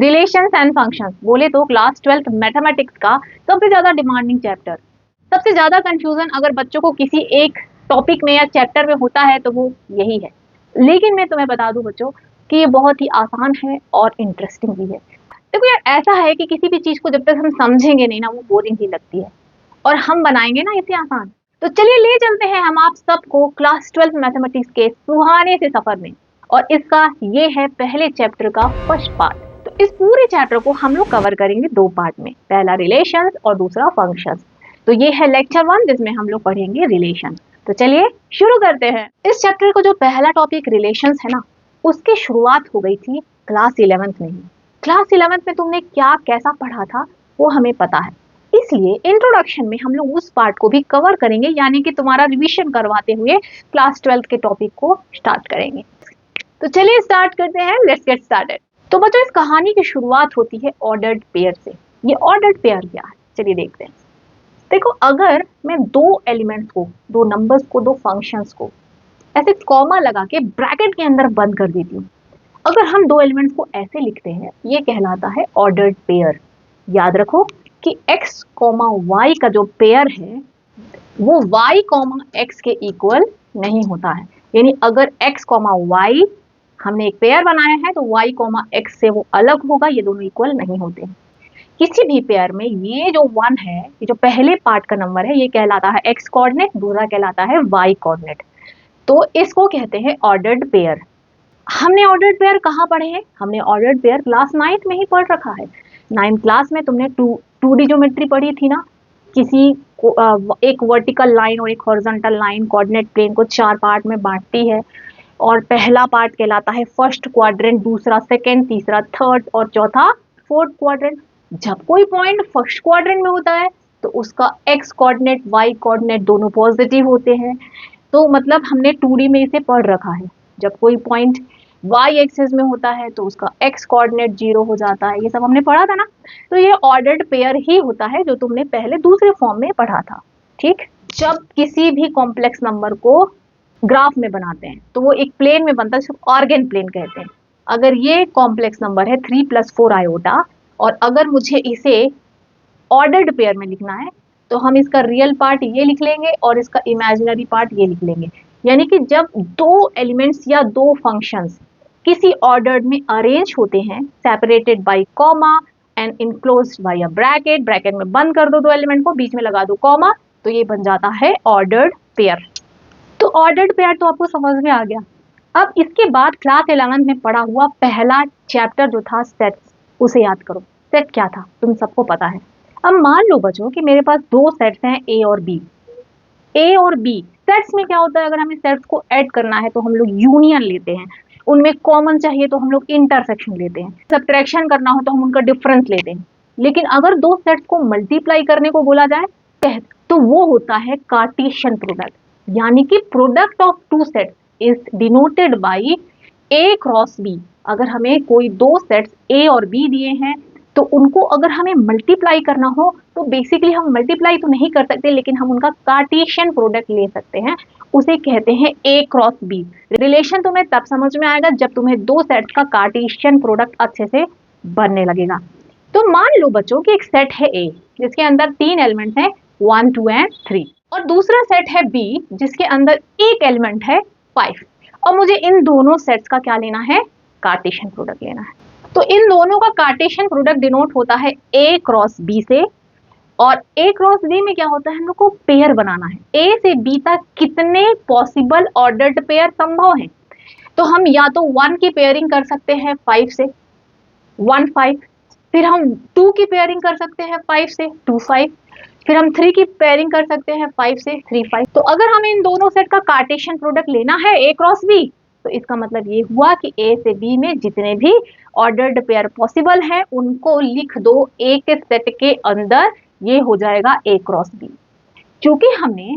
Relations and functions बोले तो class 12th mathematics का सबसे ज्यादा डिमांडिंग चैप्टर। सबसे ज्यादा कंफ्यूजन अगर बच्चों को किसी एक टॉपिक में या चैप्टर में होता है तो वो यही है। लेकिन मैं तुम्हें बता दूं बच्चों कि ये बहुत ही आसान है और इंटरेस्टिंग भी है। देखो यार, ऐसा है कि किसी भी चीज को जब तक हम समझेंगे नहीं ना वो बोरिंग ही लगती है, और हम बनाएंगे ना इसे आसान। तो चलिए ले चलते हैं हम आप सबको क्लास 12 मैथमेटिक्स के सुहाने से सफर में। और इसका ये है पहले चैप्टर का फर्स्ट पार्ट। तो इस पूरे चैप्टर को हम लोग कवर करेंगे दो पार्ट में, पहला रिलेशंस और दूसरा फंक्शंस। तो ये है लेक्चर 1 जिसमें हम लोग पढ़ेंगे रिलेशन। तो चलिए शुरू करते हैं। इस चैप्टर का जो पहला टॉपिक रिलेशंस है ना, उसकी शुरुआत हो गई थी क्लास 11th में ही। क्लास 11th में तुमने क्या कैसा पढ़ा था वो हमें पता है, इसलिए इंट्रोडक्शन में हम लोग उस पार्ट को भी कवर करेंगे, यानी कि तुम्हारा रिवीजन करवाते हुए क्लास 12th के टॉपिक को स्टार्ट करेंगे। तो चलिए स्टार्ट करते हैं, लेट्स गेट स्टार्टेड। तो बच्चों, इस कहानी की शुरुआत होती है ऑर्डर्ड पेयर से। ये ऑर्डर्ड पेयर क्या है, चलिए देखते हैं। देखो, अगर मैं दो एलिमेंट्स को, दो नंबर्स को, दो फंक्शंस को ऐसे कॉमा लगा के ब्रैकेट के अंदर बंद कर देती हूँ, अगर हम दो एलिमेंट्स को ऐसे लिखते हैं, ये कहलाता है ऑर्डर्ड पेयर। याद रखो कि x, y का जो पेयर है वो y, x के इक्वल नहीं होता है। यानी अगर x, y हमने एक पेयर बनाया है तो y, x से वो अलग होगा, ये दोनों इक्वल नहीं होते हैं। किसी भी पेयर में ये जो 1 है, ये जो पहले पार्ट का नंबर है, ये कहलाता है x कोऑर्डिनेट, दूसरा कहलाता है y कोऑर्डिनेट। तो इसको कहते हैं ऑर्डर्ड पेयर। हमने ऑर्डर्ड पेयर कहाँ पढ़े हैं? हमने ऑर्डर्ड पेयर क्लास 9th में ही पढ़ रखा है। 9th क्लास में तुमने 2D ज्योमेट्री पढ़ी थी ना। किसी को एक वर्टिकल लाइन और एक हॉरिजॉन्टल लाइन कोऑर्डिनेट प्लेन को 4 पार्ट में बांटती है, और पहला पार्ट कहलाता है फर्स्ट क्वाड्रेंट, दूसरा सेकंड, तीसरा थर्ड और चौथा फोर्थ क्वाड्रेंट। जब कोई पॉइंट फर्स्ट क्वाड्रेंट में होता है तो उसका एक्स कोऑर्डिनेट, वाई कोऑर्डिनेट दोनों पॉजिटिव होते हैं। तो मतलब हमने 2D में इसे पढ़ रखा है। जब कोई पॉइंट वाई एक्सिस में होता है तो उसका एक्स कोऑर्डिनेट 0 हो जाता है। ये सब हमने पढ़ा था ना। तो ये ऑर्डर्ड पेयर ही होता है जो तुमने पहले दूसरे फॉर्म में पढ़ा था। ठीक, जब किसी भी कॉम्प्लेक्स नंबर को ग्राफ में बनाते हैं तो वो एक प्लेन में बनता है, जिसको ऑर्गन प्लेन कहते हैं। अगर ये कॉम्प्लेक्स नंबर है 3 + 4 आयोटा, और अगर मुझे इसे ऑर्डर्ड पेयर में लिखना है तो हम इसका रियल पार्ट ये लिख लेंगे और इसका इमेजिनरी पार्ट ये लिख लेंगे। यानी कि जब दो एलिमेंट्स या दो फंक्शंस किसी ऑर्डर्ड में अरेंज होते हैं, separated by comma and enclosed bye a bracket, bracket में बंद कर दो दो एलिमेंट को, बीच में लगा दो कॉमा, तो ये बन जाता है ऑर्डर्ड पेयर। तो ऑर्डर्ड पेयर तो आपको समझ में आ गया। अब इसके बाद क्लास 11th में पढ़ा हुआ पहला चैप्टर जो था सेट्स, उसे याद करो। सेट क्या था तुम सबको पता है। अब मान लो बच्चों कि मेरे पास दो सेट्स हैं ए और बी। ए और बी सेट्स में क्या होता है, अगर हमें सेट्स को ऐड करना है तो हम लोग यूनियन लेते हैं, उनमें कॉमन चाहिए तो हम लोग इंटरसेक्शन लेते हैं, सब्ट्रैक्शन करना हो तो हम उनका डिफरेंस लेते हैं। लेकिन अगर दो सेट्स को मल्टीप्लाई करने को बोला जाए तो वो होता है कार्टेशियन प्रोडक्ट। यानी कि product of two sets is denoted by A cross B. अगर हमें कोई दो सेट्स ए और बी दिए हैं तो उनको अगर हमें मल्टीप्लाई करना हो तो बेसिकली हम मल्टीप्लाई तो नहीं कर सकते, लेकिन हम उनका कार्टेशियन प्रोडक्ट ले सकते हैं, उसे कहते हैं ए क्रॉस बी। रिलेशन तुम्हें तब समझ में आएगा जब तुम्हें दो सेट्स का कार्टेशियन प्रोडक्ट अच्छे से बनने लगेगा। तो मान लो बच्चों कि एक सेट है ए जिसके अंदर 3 एलिमेंट्स हैं 1, 2 एंड 3, और दूसरा सेट है बी जिसके अंदर एक एलिमेंट है 5, और मुझे इन दोनों सेट्स का क्या लेना है, कार्टेशियन प्रोडक्ट लेना है। तो इन दोनों का कार्टेशियन प्रोडक्ट डिनोट होता है ए क्रॉस बी से, और ए क्रॉस बी में क्या होता है, हम लोग को पेयर बनाना है। ए से बी तक कितने पॉसिबल ऑर्डर्ड पेयर संभव हैं, तो हम या तो 1 की पेयरिंग कर सकते हैं 5 से, 1 5, फिर हम 2 की पेयरिंग कर सकते हैं 5 से, 2 5, फिर हम 3 की पेयरिंग कर सकते हैं 5 से, 3 5। तो अगर हमें इन दोनों सेट का कार्टेशियन प्रोडक्ट लेना है ए क्रॉस बी, तो इसका मतलब ये हुआ कि ए से बी में जितने भी ऑर्डर्ड पेयर पॉसिबल हैं उनको लिख दो ए के सेट के अंदर, ये हो जाएगा ए क्रॉस बी। क्योंकि हमने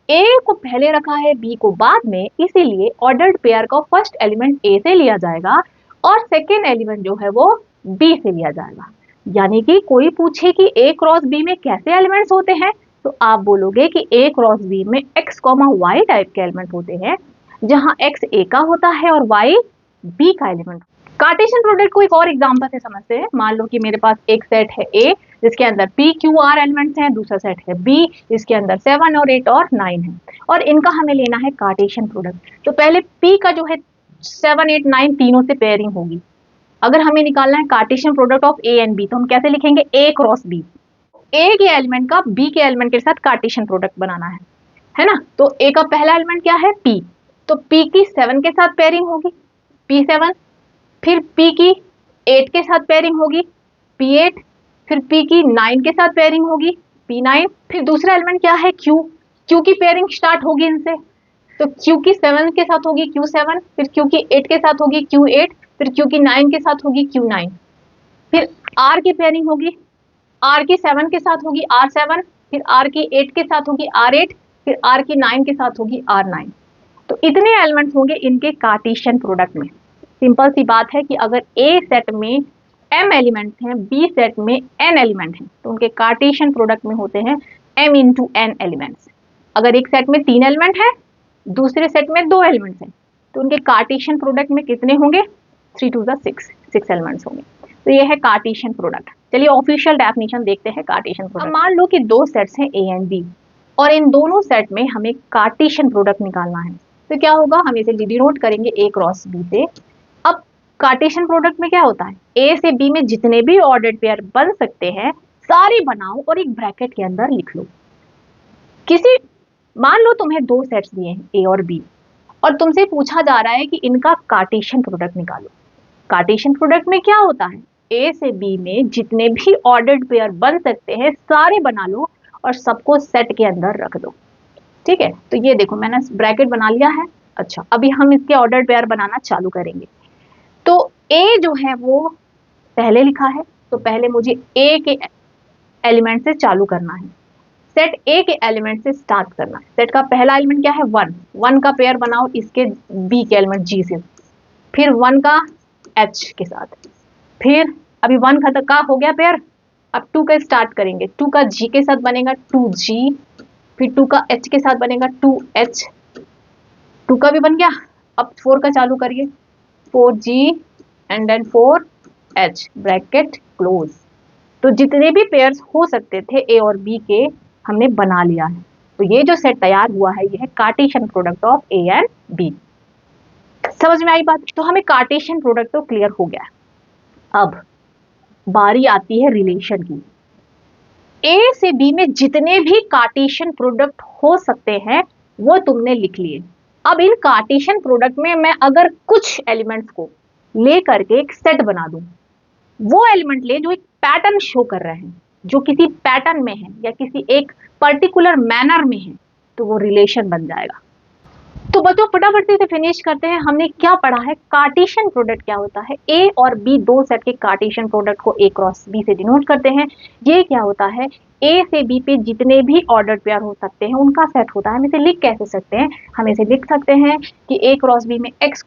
ए को पहले रखा है बी को बाद में, इसीलिए ऑर्डर्ड पेयर का फर्स्ट एलिमेंट ए से लिया जाएगा और सेकेंड एलिमेंट जो है वो बी से लिया जाएगा। यानी कि कोई पूछे कि ए क्रॉस बी में कैसे एलिमेंट्स होते हैं, तो आप बोलोगे कि ए क्रॉस बी में एक्स वाई टाइप के एलिमेंट होते हैं, जहां एक्स ए का होता है और वाई बी का एलिमेंट। कार्टेशियन प्रोडक्ट को एक और एग्जांपल से समझते हैं। मान लो कि मेरे पास एक सेट है ए जिसके अंदर पी क्यू आर एलिमेंट्स हैं, दूसरा सेट है बी जिसके अंदर 7 और 8 और 9 है, और इनका हमें लेना है कार्टेशियन प्रोडक्ट। तो पहले पी का जो है 7 8 9 तीनों से पेयरिंग होगी। अगर हमें निकालना है Cartesian product of A and B तो हम कैसे लिखेंगे, ए क्रॉस बी। ए के एलिमेंट का बी के एलिमेंट के साथ कार्टेशियन प्रोडक्ट बनाना है ना। तो ए का पहला एलिमेंट क्या है, पी, तो पी की 7 के साथ पेयरिंग होगी P7, फिर P की 8 के साथ पेयरिंग होगी P8, फिर P की 9 के साथ पेयरिंग होगी P9, फिर दूसरा एलिमेंट क्या है Q, Q की पेयरिंग स्टार्ट होगी इनसे, तो Q की 7 के साथ होगी Q7, फिर Q की 8 के साथ होगी Q8, फिर Q की 9 के साथ होगी Q9, फिर R की पेयरिंग होगी, R की 7 के साथ होगी R7, फिर R की 8 के साथ होगी R8, फिर R की 9 के साथ होगी R9। तो इतने एलिमेंट्स होंगे इनके कार्टेशियन प्रोडक्ट में। सिंपल सी बात है कि अगर ए सेट में m एलिमेंट्स हैं, बी सेट में n एलिमेंट हैं, तो उनके कार्टेशियन प्रोडक्ट में होते हैं m इंटू n एलिमेंट्स। अगर एक सेट में 3 एलिमेंट है, दूसरे सेट में 2 एलिमेंट्स हैं, तो उनके कार्टेशियन प्रोडक्ट में कितने होंगे, 3 टू 6 एलिमेंट्स होंगे। तो ये है कार्टेशियन प्रोडक्ट। चलिए ऑफिशियल डेफिनेशन देखते हैं कार्टेशियन प्रोडक्ट। मान लो कि 2 सेट्स हैं ए एंड बी, और इन दोनों सेट में हमें कार्टेशियन प्रोडक्ट निकालना है। तो क्या होगा, हम इसे डिनोट करेंगे ए क्रॉस बी से। अब कार्टेशियन प्रोडक्ट में क्या होता है, ए से बी में जितने भी ऑर्डर्ड पेयर बन सकते हैं सारे बनाओ और एक ब्रैकेट के अंदर लिख लो। किसी मान लो तुम्हें 2 सेट्स दिए हैं ए और बी, और तुमसे पूछा जा रहा है कि इनका कार्टेशियन प्रोडक्ट निकालो। कार्टेशियन प्रोडक्ट में क्या होता है, ए से बी में जितने भी ऑर्डर्ड पेयर बन सकते हैं सारे बना लो और सबको सेट के अंदर रख दो। ठीक है, तो ये देखो मैंने ब्रैकेट बना लिया है। अच्छा, अभी हम इसके ऑर्डर्ड पेयर बनाना चालू करेंगे। तो ए जो है वो पहले लिखा है, तो पहले मुझे ए के एलिमेंट से चालू करना है, सेट ए के एलिमेंट से स्टार्ट करना है। सेट का पहला एलिमेंट क्या है, 1 का पेयर बनाओ इसके बी के एलिमेंट जी से, फिर 1 का एच के साथ, फिर अभी 1 का हो गया पेयर, अब 2 का स्टार्ट करेंगे, 2 का जी के साथ बनेगा 2G, फिर 2 का H के साथ बनेगा 2H, 2 का भी बन गया। अब 4 का चालू करिए, 4G and then 4H bracket close. तो जितने भी पेयर्स हो सकते थे ए और बी के हमने बना लिया है। तो ये जो सेट तैयार हुआ है ये है Cartesian product of A and B. समझ में आई बात? तो हमें कार्टेशियन प्रोडक्ट तो क्लियर हो गया। अब बारी आती है रिलेशन की। ए से बी में जितने भी कार्टेशियन प्रोडक्ट हो सकते हैं वो तुमने लिख लिए। अब इन कार्टेशियन प्रोडक्ट में मैं अगर कुछ एलिमेंट्स को ले करके एक सेट बना दूं, वो एलिमेंट ले जो एक पैटर्न शो कर रहे हैं, जो किसी पैटर्न में है या किसी एक पर्टिकुलर मैनर में है, तो वो रिलेशन बन जाएगा। तो बच्चों फटाफट से फिनिश करते हैं। हमने क्या पढ़ा है, कार्टेशियन प्रोडक्ट क्या होता है, ए और बी 2 सेट के कार्टेशियन प्रोडक्ट को ए क्रॉस बी से डिनोट करते हैं। ये क्या होता है, ए से बी पे जितने भी ऑर्डर्ड पेयर हो सकते हैं उनका सेट होता है। हम इसे लिख कैसे सकते हैं, हम इसे लिख सकते हैं कि ए क्रॉस बी में x,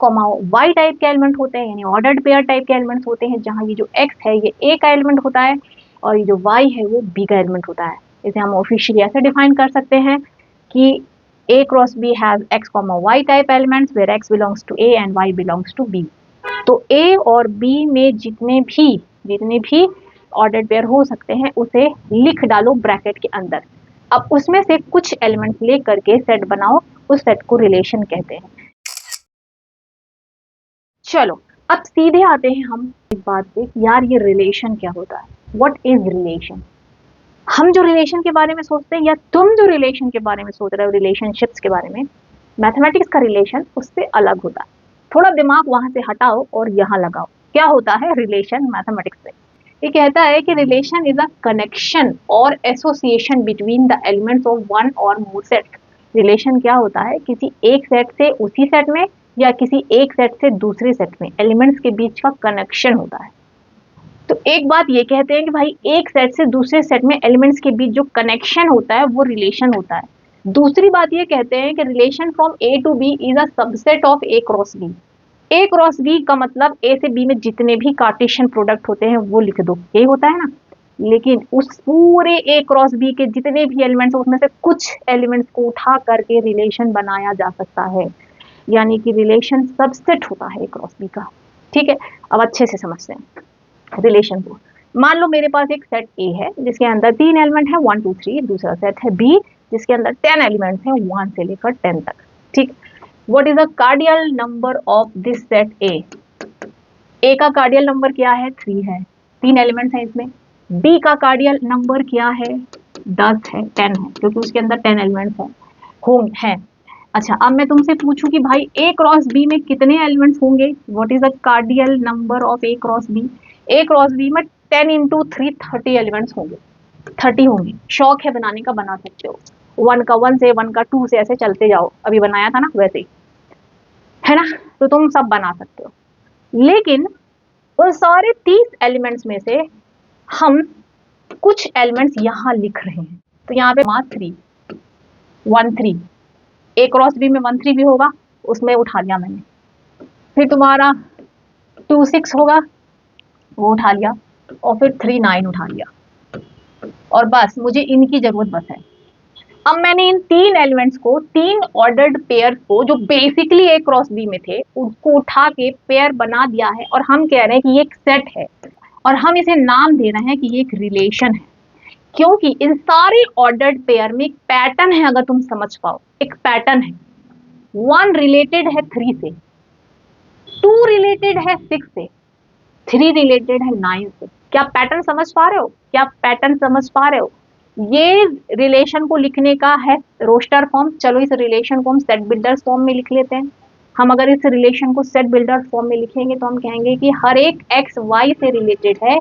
y टाइप के एलिमेंट होते हैं, यानी ऑर्डर्ड पेयर टाइप के एलिमेंट्स होते हैं, जहां ये जो x है ये ए का एलिमेंट होता है और ये जो y है वो बी का एलिमेंट होता है। इसे हम ऑफिशियली ऐसे डिफाइन कर सकते हैं कि A cross B has x, y type elements where x belongs to A and y belongs to B. तो A और B में जितने भी ऑर्डर्ड पेयर हो सकते हैं उसे लिख डालो ब्रैकेट के अंदर। अब उसमें से कुछ एलिमेंट्स ले करके सेट बनाओ, उस सेट को रिलेशन कहते हैं। चलो अब सीधे आते हैं हम इस बात पे, यार ये रिलेशन क्या होता है, व्हाट इज रिलेशन। हम जो रिलेशन के बारे में सोचते हैं या तुम जो रिलेशन के बारे में सोच रहे हो, रिलेशनशिप्स के बारे में, मैथमेटिक्स का रिलेशन उससे अलग होता है। थोड़ा दिमाग वहां से हटाओ और यहाँ लगाओ। क्या होता है रिलेशन मैथमेटिक्स में? ये कहता है कि रिलेशन इज अ कनेक्शन और association between the elements of one और मोर सेट। रिलेशन क्या होता है, किसी एक सेट से उसी सेट में या किसी एक सेट से दूसरे सेट में एलिमेंट्स के बीच का कनेक्शन होता है। तो एक बात ये कहते हैं कि भाई एक सेट से दूसरे सेट में एलिमेंट्स के बीच जो कनेक्शन होता है वो रिलेशन होता है। दूसरी बात ये कहते हैं कि relation from A to B is a subset of A cross B. A cross B का मतलब ए से बी में जितने भी कार्टेशियन प्रोडक्ट होते हैं वो लिख दो, यही होता है ना। लेकिन उस पूरे ए क्रॉस बी के जितने भी एलिमेंट्स उसमें से कुछ एलिमेंट्स को उठा करके रिलेशन बनाया जा सकता है, यानी कि रिलेशन सबसेट होता है ए क्रॉस बी का। ठीक है, अब अच्छे से समझते हैं रिलेशन को। मान लो मेरे पास एक सेट ए है जिसके अंदर 3 एलिमेंट है 1 2 3, दूसरा सेट है बी जिसके अंदर 10 एलिमेंट्स हैं 1 से लेकर 10 तक। ठीक, what is the cardinal number of this set A? A का कार्डियल नंबर क्या है? 3 है, 3 एलिमेंट्स हैं इसमें। बी का कार्डियल नंबर क्या है? 10 है, 10 है, क्योंकि उसके अंदर 10 एलिमेंट्स हैं। अच्छा, अब मैं तुमसे पूछूं कि भाई ए क्रॉस बी में कितने एलिमेंट्स होंगे? What is the cardinal number of A cross B? A cross B में 10 इंटू 3 30 एलिमेंट्स होंगे, 30 होंगे। शौक है बनाने का, बना सकते हो। 1 का 1 से, 1 का 2 से, ऐसे चलते जाओ, अभी बनाया था ना वैसे ही, है ना? तो तुम सब बना सकते हो। लेकिन उन सारे 30 एलिमेंट्स में से हम कुछ एलिमेंट्स यहाँ लिख रहे हैं, तो यहाँ पे 3 1 3, ए क्रॉस बी में 1 3 भी होगा, उसमें उठा लिया मैंने। फिर तुम्हारा 2 6 होगा, वो उठा लिया, और फिर 3 9 उठा लिया, और बस मुझे इनकी जरूरत बस है। अब मैंने इन 3 एलिमेंट्स को, 3 ऑर्डर्ड पेयर को जो बेसिकली ए क्रॉस बी में थे, उसको उठा के पेयर बना दिया है, और हम कह रहे हैं कि ये एक सेट है, और हम इसे नाम दे रहे हैं कि ये एक रिलेशन है, क्योंकि इन सारे ऑर्डर्ड पेयर में एक पैटर्न है। अगर तुम समझ पाओ, एक पैटर्न है। 1 रिलेटेड है 3 से, 2 रिलेटेड है 6 से, 3 रिलेटेड है 9 से। क्या पैटर्न समझ पा रहे हो? क्या पैटर्न समझ पा रहे हो? ये रिलेशन को लिखने का है रोस्टर फॉर्म। चलो इस रिलेशन को हम सेट बिल्डर्स फॉर्म में लिख लेते हैं। हम अगर इस रिलेशन को सेट बिल्डर फॉर्म में लिखेंगे तो हम कहेंगे कि हर एक एक्स वाई से रिलेटेड है,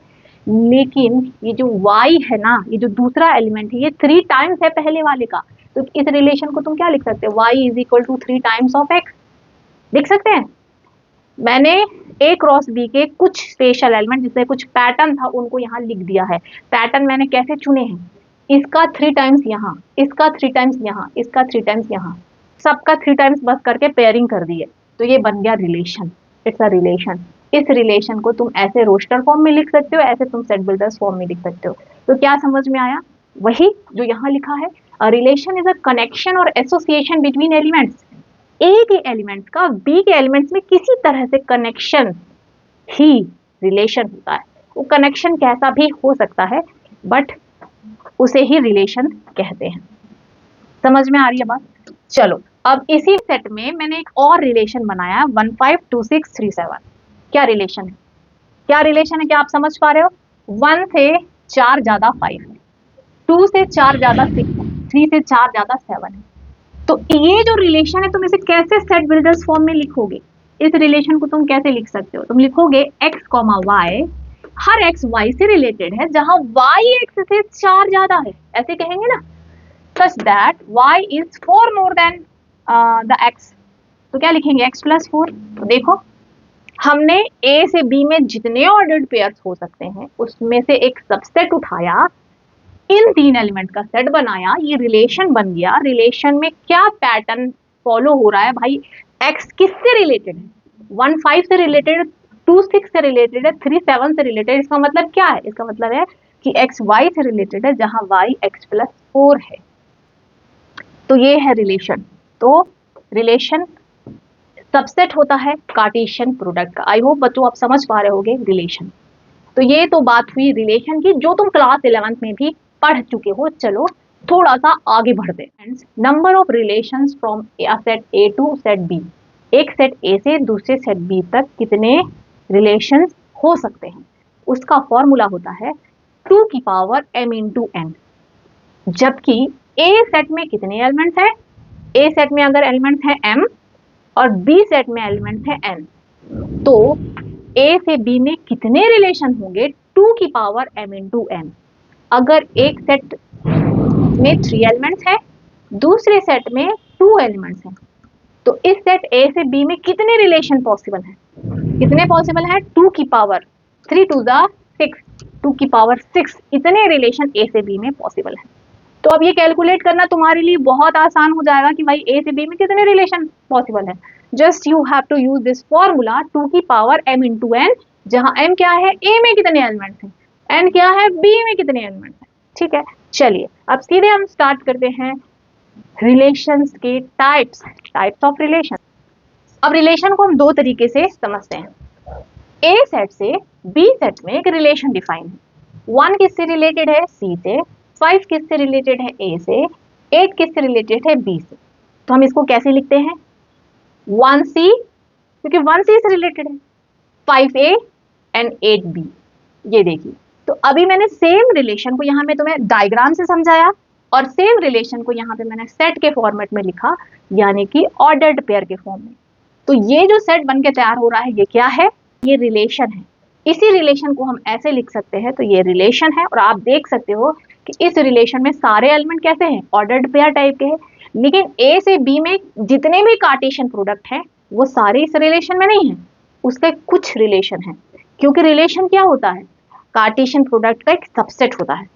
लेकिन ये जो y है ना, ये जो दूसरा एलिमेंट है, ये 3 टाइम्स है पहले वाले का। तो इस रिलेशन को तुम क्या लिख सकते हो? y is equal to 3 times of x लिख सकते हैं। मैंने ए क्रॉस बी के कुछ स्पेशल एलिमेंट, जिससे कुछ पैटर्न था, उनको यहाँ लिख दिया है। पैटर्न मैंने कैसे चुने हैं? इसका 3 टाइम्स यहाँ, इसका 3 टाइम्स यहाँ, इसका 3 टाइम्स यहाँ, सबका 3 टाइम्स बस करके पेयरिंग कर दी है, तो ये बन गया रिलेशन। It's a relation. इस रिलेशन को तुम ऐसे रोस्टर फॉर्म में लिख सकते हो, ऐसे तुम सेट बिल्डर्स फॉर्म में लिख सकते हो। तो क्या समझ में आया? वही जो यहाँ लिखा है, a relation is a connection और एसोसिएशन बिटवीन एलिमेंट्स। ए के एलिमेंट्स का बी के एलिमेंट्स में किसी तरह से कनेक्शन ही रिलेशन होता है। वो कनेक्शन कैसा भी हो सकता है, बट उसे ही रिलेशन कहते हैं। समझ में आ रही है बात? चलो, अब इसी सेट में मैंने एक और रिलेशन बनाया, 1 5 2 6 3 7। क्या रिलेशन है? क्या रिलेशन है? क्या आप समझ पा रहे हो? 1 से 4 ज्यादा 5 है, 2 से 4 ज्यादा 6 है, 3 से 4 ज्यादा 7 है। तो ये जो रिलेशन है, तुम इसे कैसे सेट बिल्डर्स फॉर्म में लिखोगे? इस रिलेशन को तुम कैसे लिख सकते हो? तुम लिखोगे x, y, हर x y से रिलेटेड है जहां y x से 4 ज्यादा है, ऐसे कहेंगे ना, such that y is 4 more than the x। तो क्या लिखेंगे? x plus 4। तो देखो, हमने a से b में जितने ऑर्डर्ड पेयर्स हो सकते हैं उसमें से एक सबसेट उठाया, इन 3 एलिमेंट का सेट बनाया, ये रिलेशन बन गया। रिलेशन में क्या पैटर्न फॉलो हो रहा है भाई? x किससे रिलेटेड है? 1 5 से रिलेटेड है, 2 6 से रिलेटेड है, 3 7 से रिलेटेड। इसका मतलब क्या है? इसका मतलब है कि x y से रिलेटेड है जहां y x plus 4 है। तो ये है रिलेशन। तो रिलेशन सबसेट होता है कार्टेशियन प्रोडक्ट का। आई होप बच्चों आप समझ पा रहे होगे रिलेशन। तो ये तो बात हुई रिलेशन की, जो तुम क्लास 11th में भी पढ़ चुके हो। चलो थोड़ा सा आगे बढ़ते हैं। Number of relations from set A to set B. एक सेट ए से दूसरे सेट बी तक कितने रिलेशंस हो सकते हैं, उसका फॉर्मूला होता है 2 की पावर m इंटू n। जबकि ए सेट में कितने एलिमेंट्स हैं? ए सेट में अगर एलिमेंट्स हैं m और बी सेट में एलिमेंट्स हैं n, तो ए से बी में कितने रिलेशन होंगे? 2 की पावर m इंटू n। अगर एक सेट में 3 एलिमेंट्स है, दूसरे सेट में 2 एलिमेंट्स हैं, तो इस सेट ए से बी में कितने रिलेशन पॉसिबल हैं? कितने पॉसिबल है? 2 की पावर 3 टू द 6, 2 की पावर 6 इतने रिलेशन ए से बी में पॉसिबल है। तो अब ये कैलकुलेट करना तुम्हारे लिए बहुत आसान हो जाएगा कि भाई ए से बी में कितने रिलेशन पॉसिबल है। Just you have to use this formula 2 की पावर m इंटू n, जहां m क्या है? a में कितने एलिमेंट्स हैं, n क्या है? b में कितने एलिमेंट्स हैं। ठीक है, चलिए अब सीधे हम स्टार्ट करते हैं रिलेशंस के टाइप्स ऑफ रिलेशन। अब रिलेशन को हम 2 तरीके से समझते हैं। ए सेट से बी सेट में एक रिलेशन डिफाइन है। 1 किससे रिलेटेड है? सी से। 5 किससे रिलेटेड है? ए से। 8 किससे रिलेटेड है? बी से। तो हम इसको कैसे लिखते हैं? 1C, क्योंकि 1C से रिलेटेड है, 5A एंड 8B। ये देखिए, तो अभी मैंने सेम रिलेशन को यहाँ में तुम्हें डायग्राम से समझाया और सेम रिलेशन को यहाँ पे मैंने सेट के फॉर्मेट में लिखा, यानी कि ऑर्डर्ड पेयर के फॉर्म में। तो ये जो सेट बन के तैयार हो रहा है, ये क्या है? ये रिलेशन है। इसी रिलेशन को हम ऐसे लिख सकते हैं, तो ये रिलेशन है और आप देख सकते हो कि इस रिलेशन में सारे एलिमेंट कैसे हैं? ऑर्डर्ड पेयर टाइप के हैं। लेकिन ए से बी में जितने भी कार्टेशियन प्रोडक्ट हैं वो सारे इस रिलेशन में नहीं है, उसके कुछ रिलेशन है। क्योंकि रिलेशन क्या होता है? कार्टेशियन प्रोडक्ट का एक सबसेट होता है।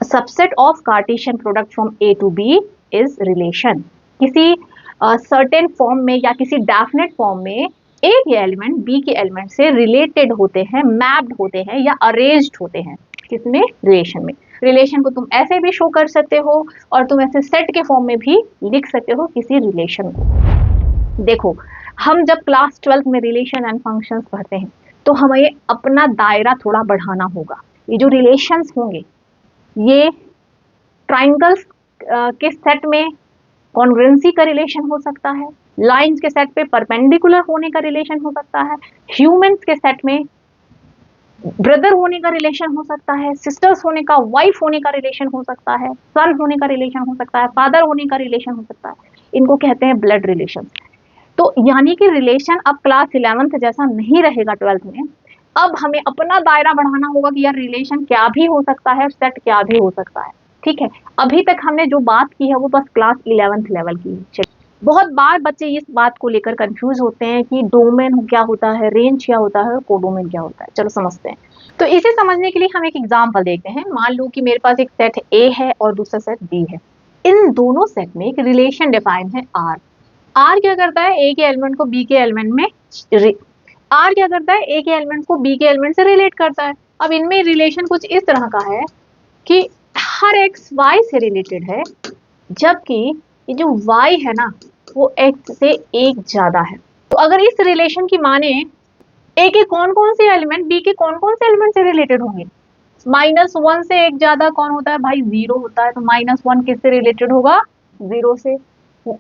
Subset of Cartesian product from A to B is relation. किसी सर्टेन फॉर्म में या किसी डेफिनेट फॉर्म में ए के एलिमेंट बी के एलिमेंट से रिलेटेड होते हैं, मैप्ड होते हैं या अरेंज्ड होते हैं। किसमें? रिलेशन में। रिलेशन को तुम ऐसे भी शो कर सकते हो और तुम ऐसे सेट के फॉर्म में भी लिख सकते हो किसी रिलेशन को। देखो, हम जब क्लास 12 में रिलेशन एंड फंक्शंस पढ़ते हैं तो हमें अपना दायरा थोड़ा बढ़ाना होगा। ये जो रिलेशंस होंगे ये ट्राइंगल्स के सेट में कॉन्ग्रुएंसी का रिलेशन हो सकता है, लाइंस के सेट पे परपेंडिकुलर होने का रिलेशन हो सकता है, ह्यूमंस के सेट में ब्रदर होने का रिलेशन हो सकता है, सिस्टर्स होने का, वाइफ होने का रिलेशन हो सकता है, सन होने का रिलेशन हो सकता है, फादर होने का रिलेशन हो सकता है। इनको कहते हैं ब्लड रिलेशन। तो यानी कि रिलेशन अब क्लास 11th जैसा नहीं रहेगा 12th में। अब हमें अपना दायरा बढ़ाना होगा कि यार रिलेशन क्या भी हो सकता है, सेट क्या भी हो सकता है। ठीक है, अभी तक हमने जो बात की है वो बस क्लास 11th लेवल की है। बहुत बार बच्चे इस बात को लेकर कंफ्यूज होते हैं कि डोमेन क्या होता है, रेंज क्या होता है, कोडोमेन क्या होता है। चलो समझते हैं। तो इसे समझने के लिए हम एक एग्जांपल देखते हैं। मान लो कि मेरे पास एक सेट ए है और दूसरा सेट बी है। इन दोनों सेट में एक रिलेशन डिफाइन है आर। आर क्या करता है? ए के एलिमेंट को बी के एलिमेंट में आर क्या करता है? ए के एलिमेंट को बी के एलिमेंट से रिलेट करता है। अब इनमें रिलेशन कुछ इस तरह का है कि हर एक्स वाई से रिलेटेड है, जबकि ये जो वाई है ना वो एक्स से एक ज्यादा है। तो अगर इस रिलेशन की माने ए के कौन कौन से एलिमेंट बी के कौन कौन से एलिमेंट से रिलेटेड होंगे? -1 से एक ज्यादा कौन होता है भाई? 0 होता है। तो -1 किससे रिलेटेड होगा? 0 से।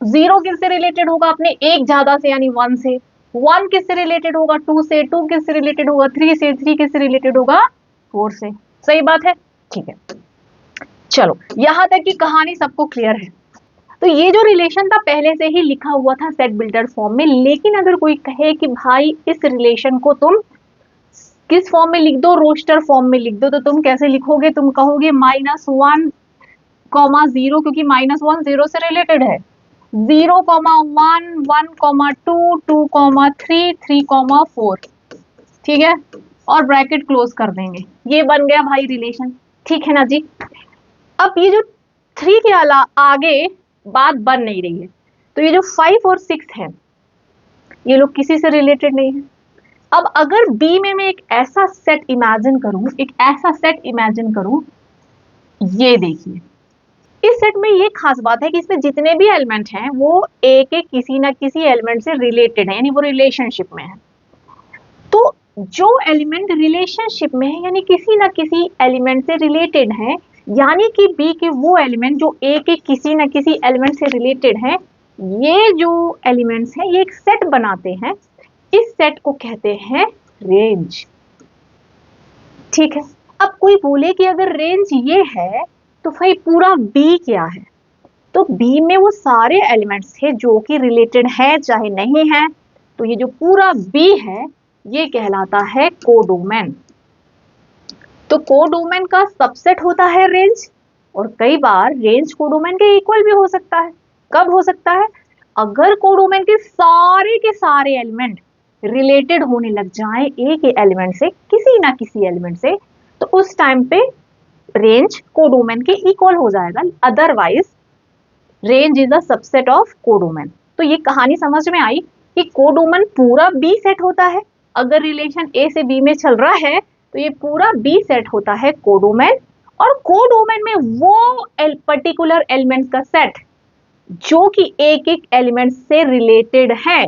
0 किससे रिलेटेड होगा? अपने एक ज्यादा से यानी 1 से। 1 किससे रिलेटेड होगा? 2 से। 2 किससे रिलेटेड होगा? 3 से। 3 किससे रिलेटेड होगा? 4 से। सही बात है? ठीक है, चलो यहां तक की कहानी सबको क्लियर है। तो ये जो रिलेशन था पहले से ही लिखा हुआ था सेट बिल्डर फॉर्म में। लेकिन अगर कोई कहे कि भाई इस रिलेशन को तुम किस फॉर्म में लिख दो? रोस्टर फॉर्म में लिख दो। तो तुम कैसे लिखोगे? तुम कहोगे -1, 0, क्योंकि -1 0 से रिलेटेड है। 0, 1, 1, 2, 2, 3, 3, 4। ठीक है, और ब्रैकेट क्लोज कर देंगे। ये बन गया भाई रिलेशन। ठीक है ना जी। अब ये जो 3 के आगे बात बन नहीं रही है, तो ये जो 5 और 6 है ये लोग किसी से रिलेटेड नहीं है। अब अगर बी में मैं एक ऐसा सेट इमेजिन करूं, ये देखिए, इस सेट में ये खास बात है कि इसमें जितने भी एलिमेंट हैं वो ए के किसी ना किसी एलिमेंट से रिलेटेड है, यानी वो रिलेशनशिप में है। तो जो एलिमेंट रिलेशनशिप में है यानी किसी ना किसी एलिमेंट से रिलेटेड है, यानी कि बी के वो एलिमेंट जो ए के किसी ना किसी एलिमेंट से रिलेटेड है, ये जो एलिमेंट्स हैं ये एक सेट बनाते हैं। इस सेट को कहते हैं रेंज। ठीक है, अब कोई बोले कि अगर रेंज ये है तो भाई पूरा बी क्या है? तो बी में वो सारे एलिमेंट्स थे जो कि रिलेटेड है चाहे नहीं है। तो ये जो पूरा बी है ये कहलाता है कोडोमेन। तो कोडोमेन का सबसेट होता है रेंज, और कई बार रेंज कोडोमेन के इक्वल भी हो सकता है। कब हो सकता है? अगर कोडोमेन के सारे एलिमेंट रिलेटेड होने लग जाएं ए के एलिमेंट से, किसी ना किसी एलिमेंट से, तो उस टाइम पे रेंज कोडोमेन के इक्वल हो जाएगा। Otherwise range is the subset of codomain. तो ये कहानी समझ में आई कि कोडोमेन पूरा बी सेट होता है। अगर रिलेशन ए से बी में चल रहा है तो ये पूरा बी सेट होता है कोडोमेन, और कोडोमेन में वो पर्टिकुलर एलिमेंट का सेट जो कि एक एक एलिमेंट से रिलेटेड है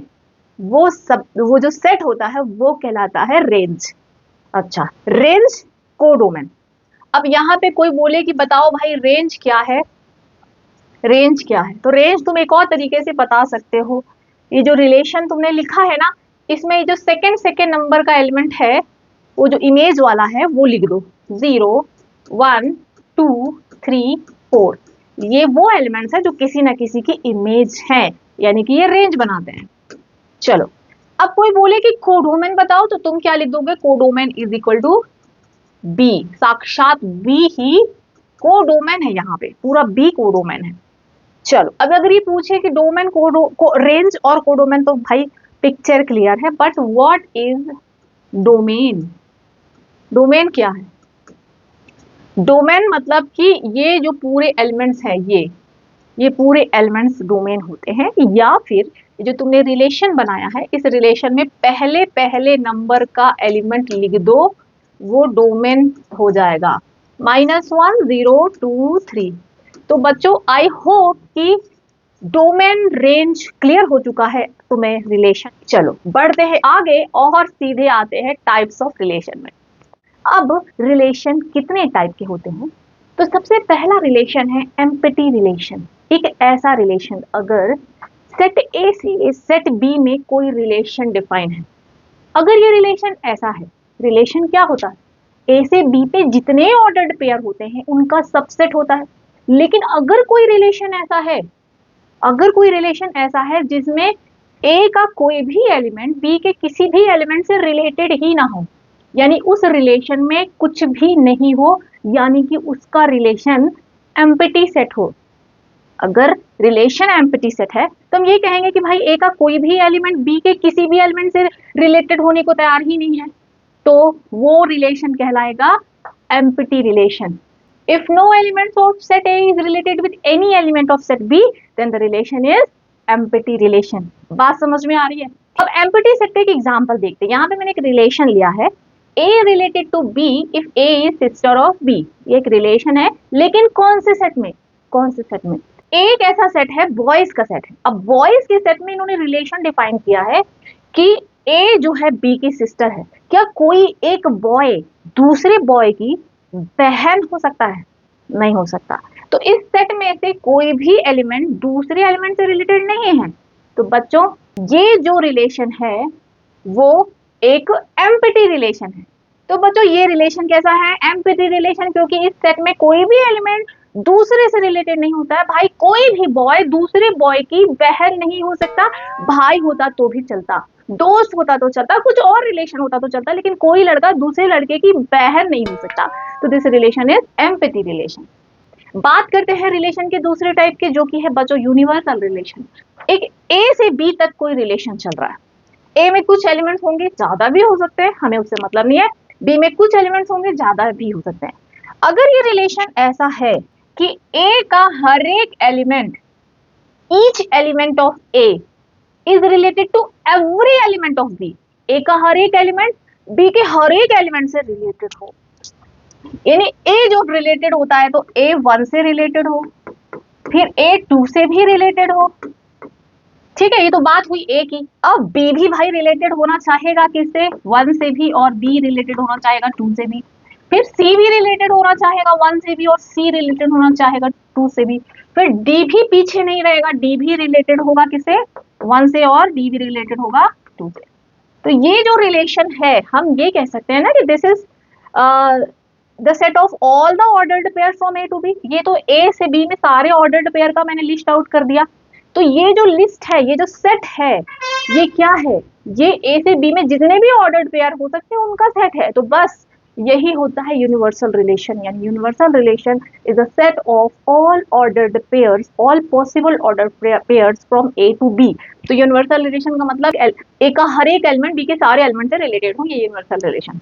वो जो सेट होता है वो कहलाता है रेंज। अच्छा, रेंज कोडोमेन। अब यहाँ पे कोई बोले कि बताओ भाई रेंज क्या है, रेंज क्या है, तो रेंज तुम एक और तरीके से बता सकते हो। ये जो रिलेशन तुमने लिखा है ना, इसमें जो सेकेंड सेकेंड नंबर का एलिमेंट है, वो जो इमेज वाला है वो लिख दो, 0 1 2 3 4। ये वो एलिमेंट्स है जो किसी ना किसी की इमेज है, यानी कि ये रेंज बनाते हैं। चलो, अब कोई बोले कि कोडोमेन बताओ, तो तुम क्या लिख दोगे, codomain is equal to B. साक्षात बी ही कोडोमेन है, यहाँ पे पूरा बी कोडोमेन है। चलो, अब अगर ये पूछे कि डोमेन रेंज और कोडोमेन, तो भाई पिक्चर क्लियर है, but what is domain? Domain क्या है? डोमेन मतलब कि ये जो पूरे एलिमेंट्स हैं, ये पूरे एलिमेंट्स डोमेन होते हैं। या फिर जो तुमने रिलेशन बनाया है, इस रिलेशन में पहले पहले नंबर का एलिमेंट लिख दो, वो डोमेन हो जाएगा। -1 0 2 3। तो बच्चों, आई होप कि डोमेन रेंज क्लियर हो चुका है तुम्हें रिलेशन। चलो बढ़ते हैं आगे और सीधे आते हैं टाइप्स ऑफ रिलेशन में। अब रिलेशन कितने टाइप के होते हैं? तो सबसे पहला रिलेशन है एम्पटी रिलेशन। एक ऐसा रिलेशन अगर सेट ए से सेट बी में कोई रिलेशन डिफाइन है। अगर ये रिलेशन ऐसा है, रिलेशन क्या होता है, ए से बी पे जितने ऑर्डर्ड पेयर होते हैं उनका सबसेट होता है। लेकिन अगर कोई रिलेशन ऐसा है, अगर कोई रिलेशन ऐसा है जिसमें ए का कोई भी एलिमेंट बी के किसी भी एलिमेंट से रिलेटेड ही ना हो, यानी उस रिलेशन में कुछ भी नहीं हो, यानी कि उसका रिलेशन एम्प्टी सेट हो। अगर रिलेशन एम्प्टी सेट है तो हम ये कहेंगे कि भाई ए का कोई भी एलिमेंट बी के किसी भी एलिमेंट से रिलेटेड होने को तैयार ही नहीं है, तो वो रिलेशन कहलाएगा empty relation. If no element of set A is related with any element of set B, then the relation is empty relation। बात समझ में आ रही है? अब empty set का एक एग्जांपल देखते हैं। यहाँ पे मैंने एक रिलेशन लिया है, A related to B if A is sister of B। ये एक रिलेशन है, लेकिन कौन से सेट में? कौन से सेट में? एक ऐसा सेट है, बॉयज का सेट है। अब बॉयज के सेट में इन्होंने रिलेशन डिफाइन किया है कि A जो है B की सिस्टर है। क्या कोई एक बॉय दूसरे बॉय की बहन हो सकता है? नहीं हो सकता। तो इस सेट में से कोई भी एलिमेंट दूसरे एलिमेंट से रिलेटेड नहीं है। तो बच्चों, ये जो रिलेशन है वो एक एम्प्टी रिलेशन है। तो बच्चों, ये रिलेशन कैसा है? एम्प्टी रिलेशन, क्योंकि इस सेट में कोई भी एलिमेंट दूसरे से रिलेटेड नहीं होता है। भाई, कोई भी बॉय दूसरे बॉय की बहन नहीं हो सकता। भाई होता तो भी चलता, दोस्त होता तो चलता, कुछ और रिलेशन होता तो चलता, लेकिन कोई लड़का दूसरे लड़के की बहन नहीं हो सकता। तो this relation is empathy relation. बात करते हैं रिलेशन के दूसरे टाइप के, जो कि है बच्चों यूनिवर्सल रिलेशन। एक ए से बी तक कोई रिलेशन चल रहा है। ए में कुछ एलिमेंट्स होंगे, ज्यादा भी हो सकते हैं, हमें उससे मतलब नहीं है। बी में कुछ एलिमेंट्स होंगे, ज्यादा भी हो सकते हैं। अगर ये रिलेशन ऐसा है कि ए का हर एक element, each element of A is related to every element of B। A का हर एक एलिमेंट B के हर एक एलिमेंट से रिलेटेड हो, यानी A जो रिलेटेड होता है तो A 1 से रिलेटेड हो, फिर A 2 से भी रिलेटेड हो। ठीक है, ये तो बात हुई A की। अब B भी भाई रिलेटेड होना चाहेगा किससे? 1 से भी, और B रिलेटेड होना चाहेगा 2 से भी। फिर C भी रिलेटेड होना चाहेगा 1 से भी, और C रिलेटेड होना चाहेगा 2 से भी। फिर D भी पीछे नहीं रहेगा, D भी रिलेटेड होगा किससे? 1 से, और D भी रिलेटेड होगा 2 से। तो ये जो रिलेशन है, हम ये कह सकते हैं ना कि this is the set of all the ordered pair from A to B। ये तो A से B में सारे ऑर्डर्ड पेयर का मैंने लिस्ट आउट कर दिया। तो ये जो लिस्ट है, ये जो सेट है, ये क्या है? ये A से B में जितने भी ऑर्डर्ड पेयर हो सकते हैं उनका सेट है। तो बस यही होता है यूनिवर्सल रिलेशन। यानी universal relation is a set of all ordered pairs, all possible order pairs from A to B। तो यूनिवर्सल रिलेशन का मतलब A का हर एक एलिमेंट B के सारे एलिमेंट से रिलेटेड हो, ये यूनिवर्सल रिलेशन।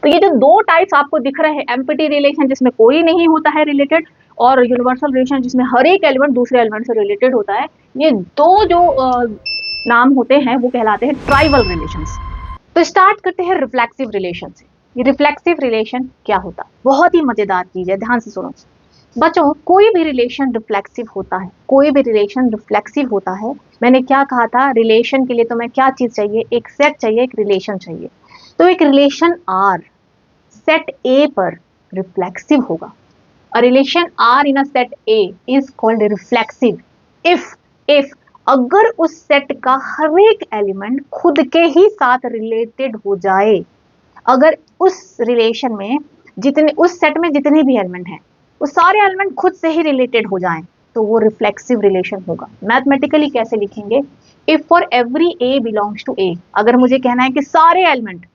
तो ये जो दो टाइप्स आपको दिख रहे हैं, एम्प्टी रिलेशन जिसमें कोई नहीं होता है रिलेटेड, और यूनिवर्सल रिलेशन जिसमें हर एक एलिमेंट दूसरे एलिमेंट से रिलेटेड होता है, ये दो जो नाम होते हैं वो कहलाते हैं ट्राइवल रिलेशंस। तो स्टार्ट करते हैं रिफ्लेक्सिव रिलेशन से। ये रिफ्लेक्सिव रिलेशन क्या होता है? बहुत ही मजेदार चीज है, ध्यान से सुनो। बच्चों कोई भी रिलेशन रिफ्लेक्सिव होता है, कोई भी रिलेशन रिफ्लेक्सिव होता है। मैंने क्या कहा था, रिलेशन के लिए तुम्हें क्या चीज चाहिए, एक सेट चाहिए, एक रिलेशन चाहिए। तो एक रिलेशन आर सेट ए पर रिफ्लेक्सिव होगा। A relation R in a set A is called reflexive if अगर उस सेट का हर एक एलिमेंट खुद के ही साथ रिलेटेड हो जाए, अगर उस रिलेशन में जितने, उस सेट में जितने भी एलिमेंट हैं वो सारे एलिमेंट खुद से ही रिलेटेड हो जाएं, तो वो रिफ्लेक्सिव रिलेशन होगा। मैथमेटिकली कैसे लिखेंगे, if for every A belongs to A, अगर मुझे कहना है कि सारे एलिमेंट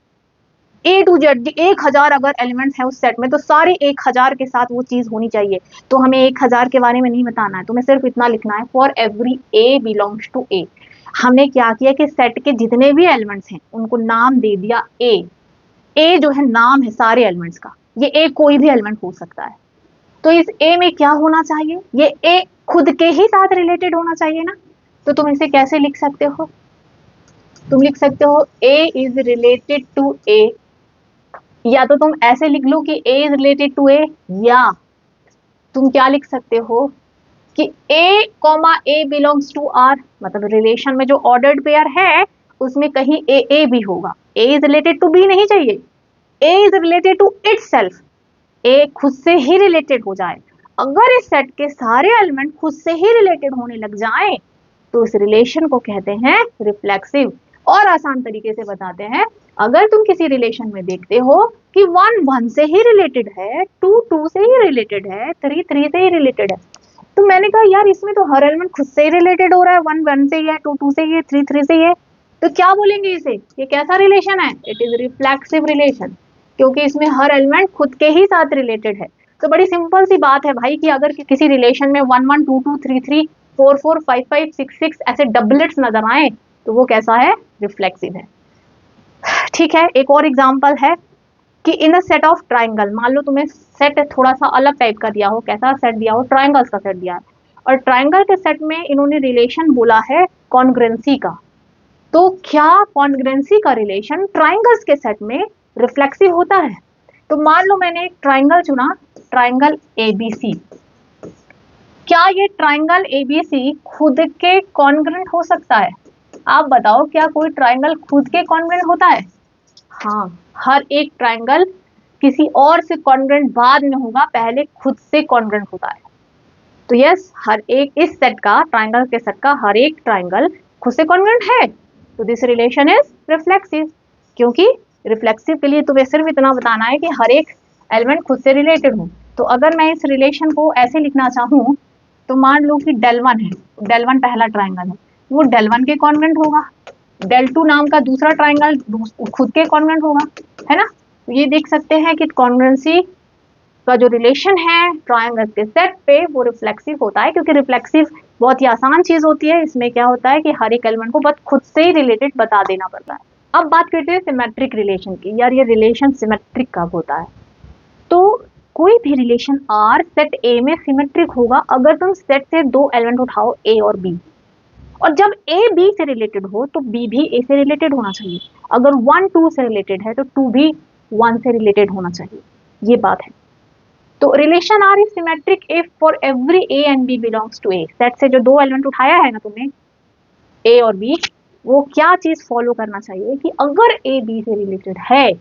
ए टू जेड 1000 अगर एलिमेंट्स हैं उस सेट में, तो सारे 1000 के साथ वो चीज होनी चाहिए। तो हमें 1000 के बारे में नहीं बताना है, तुम्हें सिर्फ इतना लिखना है, for every A belongs to A. हमने क्या किया कि सेट के जितने भी एलिमेंट्स हैं उनको नाम दे दिया ए। ए जो है नाम है सारे एलिमेंट्स का, ये ए कोई भी एलिमेंट हो सकता है। तो इस ए में क्या होना चाहिए, ये ए खुद के ही साथ रिलेटेड होना चाहिए ना। तो तुम इसे कैसे लिख सकते हो, तुम लिख सकते हो A is related to A, या तो तुम ऐसे लिख लो कि A is related to A, या तुम क्या लिख सकते हो कि A comma A belongs to R, मतलब रिलेशन में जो ऑर्डर्ड पेयर है उसमें कहीं ए ए भी होगा। ए इज रिलेटेड टू बी नहीं चाहिए, ए इज रिलेटेड टू इटसेल्फ, ए खुद से ही रिलेटेड हो जाए। अगर इस सेट के सारे एलिमेंट खुद से ही रिलेटेड होने लग जाएं तो इस रिलेशन को कहते हैं रिफ्लेक्सिव। और आसान तरीके से बताते हैं, अगर तुम किसी रिलेशन में देखते हो कि 1 1 से ही रिलेटेड है, 2 2 से ही रिलेटेड है, 3 3 से ही रिलेटेड है, तो मैंने कहा यार इसमें तो हर एलिमेंट खुद से ही रिलेटेड हो रहा है, 1 1 से ही है, 2 2 से ही है, 3 3 से ही है, तो क्या बोलेंगे इसे, ये कैसा रिलेशन है, इट इज रिफ्लेक्सिव रिलेशन, क्योंकि इसमें हर एलिमेंट खुद के ही साथ रिलेटेड है। तो बड़ी सिंपल सी बात है भाई कि अगर किसी रिलेशन में 1 1 2 2 3 3 4 4 5 5 6 6 ऐसे डबलेट्स नजर आए तो वो कैसा है, रिफ्लेक्सिव है। ठीक है, एक और एग्जांपल है कि इन अ सेट ऑफ ट्राइंगल, मान लो तुम्हें सेट थोड़ा सा अलग टाइप का दिया हो, कैसा सेट दिया हो, ट्राइंगल्स का सेट दिया है, और ट्राइंगल के सेट में इन्होंने रिलेशन बोला है कॉन्ग्रुएंसी का। तो क्या कॉन्ग्रुएंसी का रिलेशन ट्राइंगल्स के सेट में रिफ्लेक्सिव होता है? तो मान लो मैंने एक ट्राइंगल चुना, ट्राइंगल एबीसी, क्या ये ट्राइंगल एबीसी खुद के कॉन्ग्रुएंट हो सकता है? आप बताओ, क्या कोई ट्राइंगल खुद के कॉन्ग्रुएंट होता है? हाँ, हर एक ट्राइंगल किसी और से कॉन्ग्रुएंट बाद में होगा, पहले खुद से कॉन्ग्रुएंट होता है। तो यस, हर एक इस सेट का, ट्राइंगल के सेट का हर एक ट्राइंगल खुद से कॉन्ग्रुएंट है, तो दिस रिलेशन इज रिफ्लेक्सिव। क्योंकि रिफ्लेक्सिव के लिए तुम्हें सिर्फ इतना बताना है कि हर एक एलिमेंट खुद से रिलेटेड हो। तो अगर मैं इस रिलेशन को ऐसे लिखना चाहूँ, तो मान लो कि del 1 है, del 1 पहला ट्राइंगल है, वो del 1 के कॉन्ग्रुएंट होगा, del 2 नाम का दूसरा ट्राइंगल खुद के कॉन्ग्रुएंट होगा, है ना। तो ये देख सकते हैं कि कॉन्ग्रुएंसी का जो रिलेशन है ट्राइंगल के सेट पे वो रिफ्लेक्सिव होता है, क्योंकि रिफ्लेक्सिव बहुत ही आसान चीज होती है, इसमें क्या होता है कि हर एक एलिमेंट को बस खुद से ही रिलेटेड बता देना पड़ता है। अब बात करते हैं सिमेट्रिक रिलेशन की। यार ये रिलेशन सिमेट्रिक कब होता है? तो कोई भी रिलेशन आर सेट ए में सिमेट्रिक होगा अगर तुम सेट से 2 एलिमेंट उठाओ ए और बी, और जब ए बी से रिलेटेड हो तो बी भी ए से रिलेटेड होना चाहिए। अगर 1 2 से रिलेटेड है तो 2 भी 1 से रिलेटेड होना चाहिए, ये बात है। तो relation R is symmetric if for every A and B belongs to A, set से जो 2 एलिमेंट उठाया है ना तुमने, ए और बी, वो क्या चीज फॉलो करना चाहिए कि अगर ए बी से रिलेटेड है,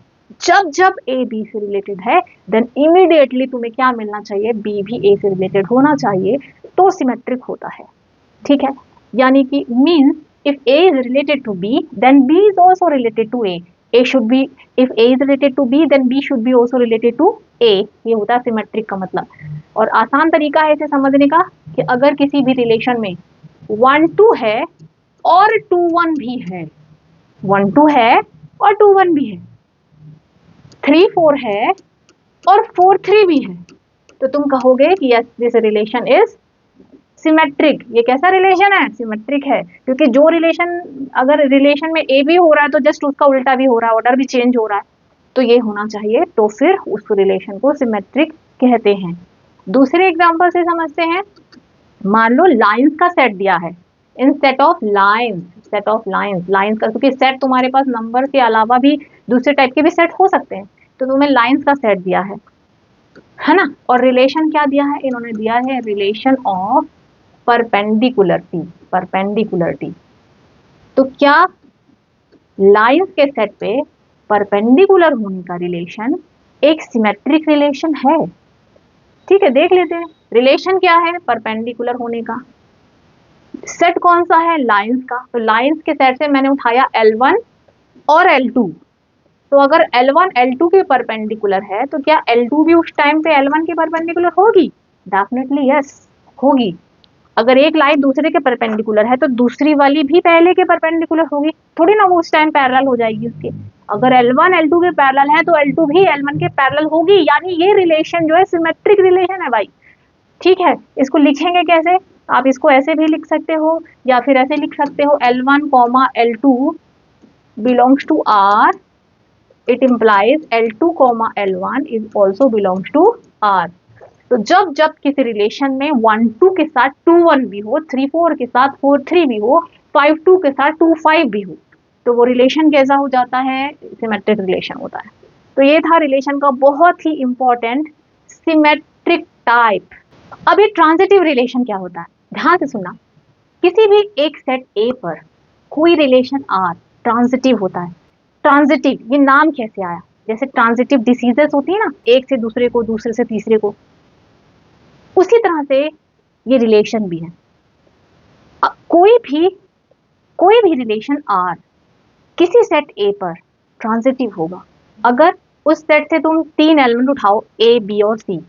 जब जब ए बी से रिलेटेड है, देन इमीडिएटली तुम्हें क्या मिलना चाहिए, बी भी ए से रिलेटेड होना चाहिए, तो सिमेट्रिक होता है। ठीक है, यानी कि means if A is related to B then B is also related to A, A should be, if A is related to B then B should be also related to A, ये होता है symmetric का मतलब। और आसान तरीका है इसे समझने का कि अगर किसी भी रिलेशन में 1 2 है और 2 1 भी है, 1 2 है और 2 1 भी है, 3 4 है और 4 3 भी है, तो तुम कहोगे कि yes this relation is symmetric. ये कैसा रिलेशन है, सिमेट्रिक है, क्योंकि जो रिलेशन, अगर रिलेशन में ए भी हो रहा है तो जस्ट उसका उल्टा भी हो रहा है, ऑर्डर भी चेंज हो रहा है, तो ये होना चाहिए, तो फिर उस रिलेशन को सिमेट्रिक कहते हैं। दूसरे एग्जांपल से समझते हैं, मान लो लाइंस का सेट दिया है, इन set of lines, set of lines, lines का, क्योंकि सेट तुम्हारे पास नंबर के अलावा भी दूसरे टाइप के भी सेट हो सकते हैं, तो तुम्हें लाइंस का सेट दिया है, है ना। और रिलेशन क्या दिया है इन्होंने, दिया है रिलेशन ऑफ परपेंडिकुलरिटी, परपेंडिकुलरिटी। तो क्या लाइंस के सेट पे परपेंडिकुलर होने का रिलेशन एक सिमेट्रिक रिलेशन है? ठीक है, देख लेते हैं रिलेशन क्या है परपेंडिकुलर होने का। सेट कौन सा है, लाइंस का। तो लाइंस के सेट से मैंने उठाया L1 और L2। तो अगर L1 L2 के परपेंडिकुलर है तो क्या L2 भी उस टाइम पे L1 के परपेंडिकुलर होगी? डेफिनेटली यस, होगी। अगर एक लाइन दूसरे के परपेंडिकुलर है तो दूसरी वाली भी पहले के परपेंडिकुलर होगी, थोड़ी ना वो उस टाइम पैरेलल हो जाएगी उसके। अगर L1 L2 के पैरेलल है तो L2 भी L1 के पैरेलल होगी, यानी ये रिलेशन जो है सिमेट्रिक रिलेशन है भाई। ठीक है, इसको लिखेंगे कैसे, आप इसको ऐसे भी लिख सकते हो या फिर ऐसे लिख सकते हो L1 comma L2 belongs to R, it implies L2 comma L1 is also belongs to R। तो जब जब किसी रिलेशन में 1 2 के साथ 2 1 भी हो, 3 4 के साथ 4 3 भी हो, 5 2 के साथ 2 5 भी हो, तो वो रिलेशन कैसा हो जाता है, सिमेट्रिक रिलेशन होता है। तो ये था रिलेशन का बहुत ही इंपॉर्टेंट सिमेट्रिक टाइप। अब ये ट्रांजिटिव रिलेशन क्या होता है, ध्यान से सुनना। किसी भी एक सेट ए पर कोई रिलेशन आर ट्रांजिटिव होता है। ट्रांजिटिव ये नाम कैसे आया, जैसे ट्रांजिटिव डिसीजेस होती है ना, एक से दूसरे को, दूसरे से तीसरे को, उसी तरह से ये रिलेशन भी है। कोई भी रिलेशन आर किसी सेट ए पर ट्रांजिटिव होगा अगर उस सेट से तुम 3 एलिमेंट उठाओ ए बी और सी,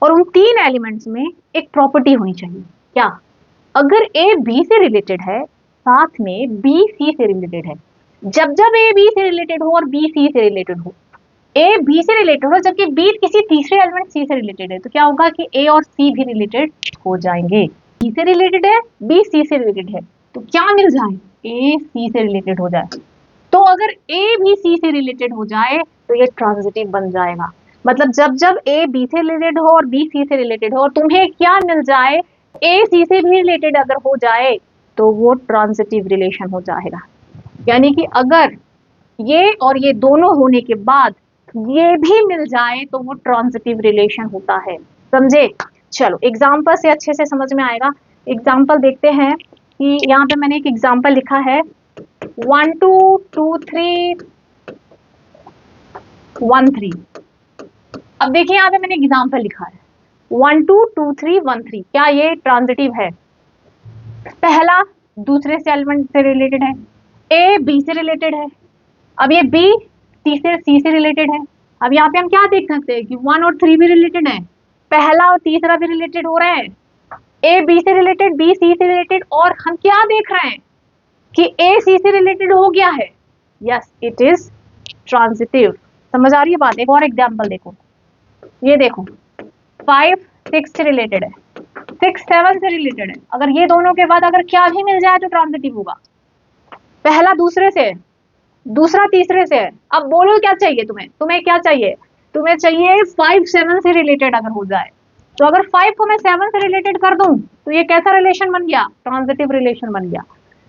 और उन 3 एलिमेंट्स में एक प्रॉपर्टी होनी चाहिए। क्या, अगर ए बी से रिलेटेड है साथ में बी सी से रिलेटेड है, जब जब ए बी से रिलेटेड हो और बी सी से रिलेटेड हो, ए बी से रिलेटेड हो जबकि बी किसी तीसरे एलिमेंट सी से रिलेटेड है, तो क्या होगा कि ए और सी भी रिलेटेड हो जाएंगे। बी से रिलेटेड है, बी सी से रिलेटेड है, तो क्या मिल जाए, ए सी से रिलेटेड हो जाए। तो अगर ए भी सी से रिलेटेड हो जाए तो ये ट्रांजिटिव बन जाएगा। मतलब जब जब ए बी से रिलेटेड हो और बी सी से रिलेटेड हो और तुम्हें क्या मिल जाए, ए सी से भी रिलेटेड अगर हो जाए तो वो ट्रांजिटिव रिलेशन हो जाएगा। यानी कि अगर ये और ये दोनों होने के बाद ये भी मिल जाए तो वो ट्रांजिटिव रिलेशन होता है। समझे? चलो एग्जाम्पल से अच्छे से समझ में आएगा। एग्जाम्पल देखते हैं कि यहाँ पे मैंने एक एग्जाम्पल लिखा है 1 2 2 3 1 3। अब देखिए यहाँ पे मैंने एग्जाम्पल लिखा है 1 2 2 3 1 3। क्या ये ट्रांजिटिव है? पहला दूसरे से एलिमेंट से रिलेटेड है, ए बी से रिलेटेड है, अब ये बी तीसरे सी से रिलेटेड है। अब यहाँ पे हम क्या देख सकते हैं कि 1 और 3 भी रिलेटेड है, पहला और तीसरा भी रिलेटेड हो रहे हैं, ए बी से रिलेटेड, बी सी से रिलेटेड, और हम क्या देख रहे हैं कि ए सी से रिलेटेड हो गया है। Yes, it is transitive. समझ आ रही है बात? एक और एग्जाम्पल देखो, ये देखो 5 6 से रिलेटेड है, 6 7 से रिलेटेड है, अगर ये दोनों के बाद अगर क्या भी मिल जाए तो ट्रांजिटिव होगा। पहला दूसरे से, दूसरा तीसरे से है। अब बोलो क्या चाहिए तुम्हें, तुम्हें क्या चाहिए, तुम्हें चाहिए 5 7 से रिलेटेड अगर हो जाए, तो अगर 5 को मैं 7 से रिलेटेड कर दूं तो ये कैसा रिलेशन बन गया, ट्रांजिटिव रिलेशन बन गया।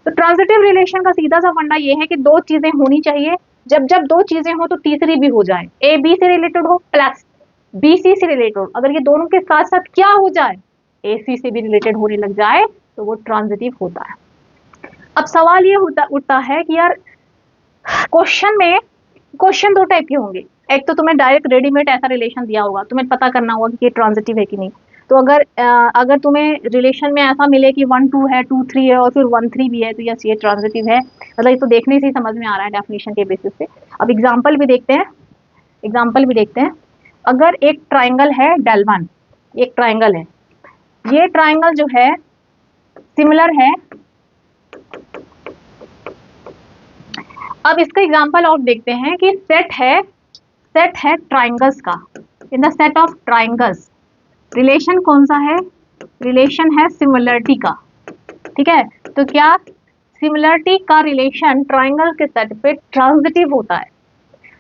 तो ट्रांजिटिव रिलेशन का सीधा सा फंडा ये है कि दो चीजें होनी चाहिए, जब जब दो चीजें हो तो तीसरी भी हो जाए, ए बी से रिलेटेड हो प्लस बी सी से रिलेटेड हो, अगर ये दोनों के साथ साथ क्या हो जाए, ए सी से भी रिलेटेड होने लग जाए तो वो ट्रांजिटिव होता है। अब सवाल ये उठता है कि यार क्वेश्चन दो टाइप के होंगे, एक तो तुम्हें डायरेक्ट रेडीमेड ऐसा रिलेशन दिया होगा, तुम्हें पता करना होगा कि ये ट्रांजिटिव है कि नहीं। तो अगर तुम्हें रिलेशन में ऐसा मिले कि 1 2 है, 2 3 है और फिर 1 3 भी है, तो यस ये ट्रांजिटिव है। मतलब ये तो देखने से ही समझ में आ रहा है डेफिनेशन के बेसिस पे। अब एग्जाम्पल भी देखते हैं। अगर एक ट्राइंगल है डेल1, एक ट्राइंगल है, ये ट्राइंगल जो है सिमिलर है। अब इसका एग्जांपल और देखते हैं कि सेट है ट्राइंगल्स का। इन the set of triangles relation कौन सा है, रिलेशन है सिमिलरिटी का। ठीक है, तो क्या सिमिलरिटी का रिलेशन ट्राइंगल के सेट पे ट्रांजिटिव होता है?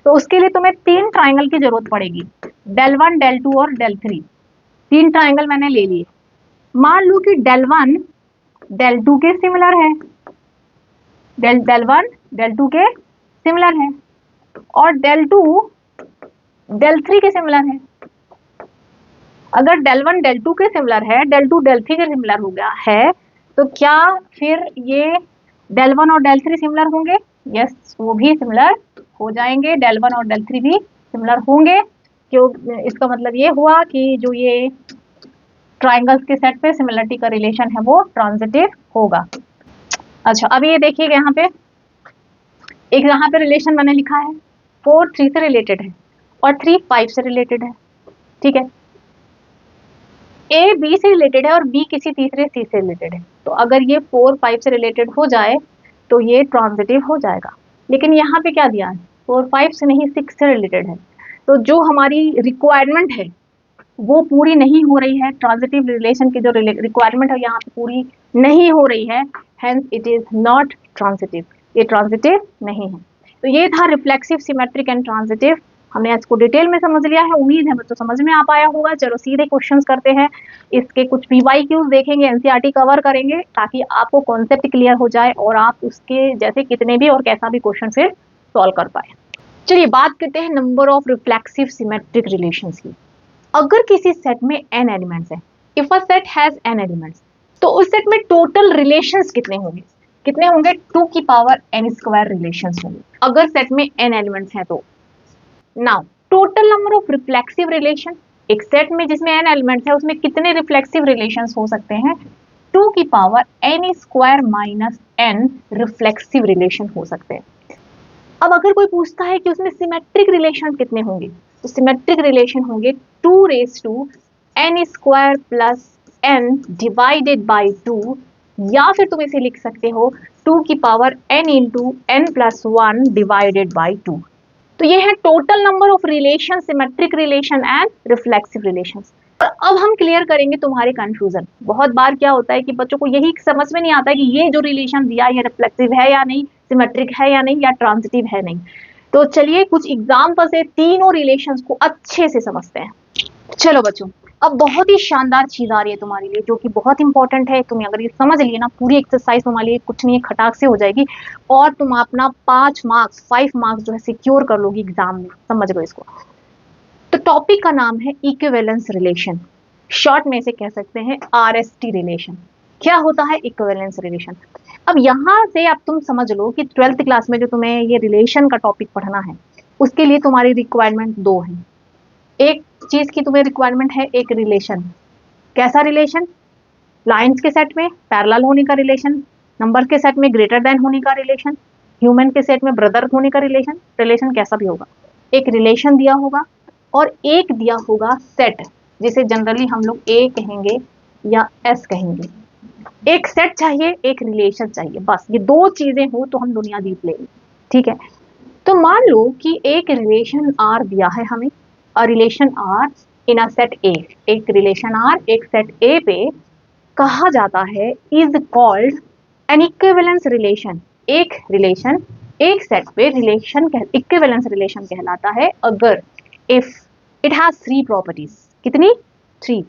तो उसके लिए तुम्हें 3 ट्राइंगल की जरूरत पड़ेगी, del1 del2 और del3। 3 ट्राइंगल मैंने ले लिए। मान लो कि del1 del2 के सिमिलर है, del1 del2 के सिमिलर है और del2 del3 के सिमिलर है। अगर del 1 del 2 के सिमिलर है, del 2 del 3 के सिमिलर हो गया है, तो क्या फिर ये del 1 और del 3 सिमिलर होंगे? यस, वो भी सिमिलर हो जाएंगे, del 1 और del 3 भी सिमिलर होंगे। क्यों? इसका मतलब ये हुआ कि जो ये ट्राइंगल्स के सेट पे सिमिलरिटी का रिलेशन है वो ट्रांजिटिव होगा। अच्छा, अब ये देखिएगा यहाँ पे एक यहाँ पे रिलेशन मैंने लिखा है, 4 3 से रिलेटेड है और 3 5 से रिलेटेड है, ठीक है। ए बी से रिलेटेड है और बी किसी तीसरे सी से रिलेटेड है, तो अगर ये 4 5 से रिलेटेड हो जाए तो ये ट्रांजिटिव हो जाएगा। लेकिन यहाँ पे क्या दिया है, 4 5 से नहीं 6 से रिलेटेड है, तो जो हमारी रिक्वायरमेंट है वो पूरी नहीं हो रही है, ट्रांजिटिव रिलेशन की जो रिक्वायरमेंट है यहाँ पे पूरी नहीं हो रही है, hence it is not transitive, ये ट्रांजिटिव नहीं है। तो ये था रिफ्लेक्सिव, सिमेट्रिक एंड ट्रांजिटिव। हमने इसको डिटेल में समझ लिया है, उम्मीद है बच्चों समझ में आ पाया होगा। चलो सीधे क्वेश्चंस करते हैं, इसके कुछ PYQs देखेंगे, एनसीईआरटी कवर करेंगे ताकि आपको कॉन्सेप्ट क्लियर हो जाए और आप उसके जैसे कितने भी और कैसा भी क्वेश्चन फिर सॉल्व कर पाए। चलिए बात करते हैं number of reflexive symmetric relations की। अगर किसी सेट में n एलिमेंट्स हैं, if a set has n elements, तो उस सेट में टोटल रिलेशंस कितने होंगे? कितने होंगे? 2 की पावर n स्क्वायर रिलेशंस होंगे अगर सेट में n एलिमेंट्स हैं तो। Now total number of reflexive relation, एक सेट में जिसमें n एलिमेंट्स है उसमें कितने रिफ्लेक्सिव रिलेशंस हो सकते हैं? 2 की power n square minus n reflexive relation हो सकते हैं। अब अगर कोई पूछता है कि उसमें सिमेट्रिक रिलेशन कितने होंगे, तो सिमेट्रिक रिलेशन होंगे 2 raise to n square plus n divided by 2, या फिर तुम इसे लिख सकते हो 2 की power n into n plus 1 divided by 2। तो ये है total number of relation, symmetric relation and reflexive relations. और अब हम क्लियर करेंगे तुम्हारे कंफ्यूजन। बहुत बार क्या होता है कि बच्चों को यही समझ में नहीं आता कि ये जो रिलेशन दिया है रिफ्लेक्सिव है या नहीं, सिमेट्रिक है या नहीं, या ट्रांजिटिव है नहीं। तो चलिए कुछ एग्जाम्पल से तीनों रिलेशंस को अच्छे से समझते हैं। चलो बच्चों, अब बहुत ही शानदार चीज आ रही है तुम्हारे लिए जो कि बहुत इंपॉर्टेंट है। तुम्हें अगर ये समझ लिए ना, पूरी एक्सरसाइज तुम्हारे लिए कुछ नहीं खटाक से हो जाएगी और तुम अपना 5 मार्क्स जो है सिक्योर कर लोगी एग्जाम में। समझ लो इसको। तो टॉपिक का नाम है इक्विवेलेंस रिलेशन, शॉर्ट में इसे कह सकते हैं RST रिलेशन। क्या होता है इक्विवेलेंस रिलेशन? अब यहाँ से अब तुम समझ लो कि 12th क्लास में जो तुम्हें ये रिलेशन का टॉपिक पढ़ना है उसके लिए तुम्हारी रिक्वायरमेंट 2 है। एक चीज की तुम्हें रिक्वायरमेंट है, एक रिलेशन। कैसा रिलेशन? लाइंस के सेट में पैरेलल होने का रिलेशन, नंबर के सेट में ग्रेटर देन होने का रिलेशन, ह्यूमन के सेट में ब्रदर होने का रिलेशन। रिलेशन कैसा भी होगा, एक रिलेशन दिया होगा और एक दिया होगा सेट, जिसे जनरली हम लोग A कहेंगे या S कहेंगे। एक सेट चाहिए, एक रिलेशन चाहिए, बस ये 2 चीजें हो तो हम दुनिया जीत लेंगे, ठीक है। तो मान लो कि एक रिलेशन R दिया है हमें, और relation R in a set A, एक रिलेशन R एक सेट A पे कहा जाता है is called an equivalence relation. एक रिलेशन एक सेट पे रिलेशन इक्विवेलेंस रिलेशन कहलाता है अगर इफ इट हैज 3 प्रॉपर्टीज। कितनी? 3।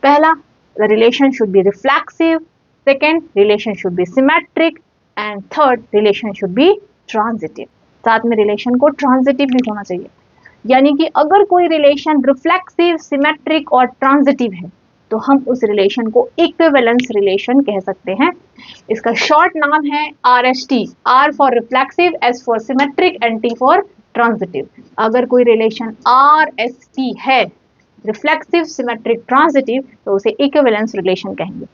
पहला, the relation should be reflexive, second, relation should be symmetric, and third, relation should be transitive। साथ में रिलेशन को ट्रांजिटिव भी होना चाहिए, यानी कि अगर कोई रिलेशन रिफ्लेक्सिव, सिमेट्रिक और ट्रांजिटिव है तो हम उस रिलेशन को इक्विवेलेंस रिलेशन कह सकते हैं। इसका शॉर्ट नाम है RST, R for reflexive, S for symmetric and T for transitive. अगर कोई रिलेशन RST है, रिफ्लेक्सिव, सिमेट्रिक, ट्रांजिटिव, तो उसे इक्विवेलेंस रिलेशन कहेंगे।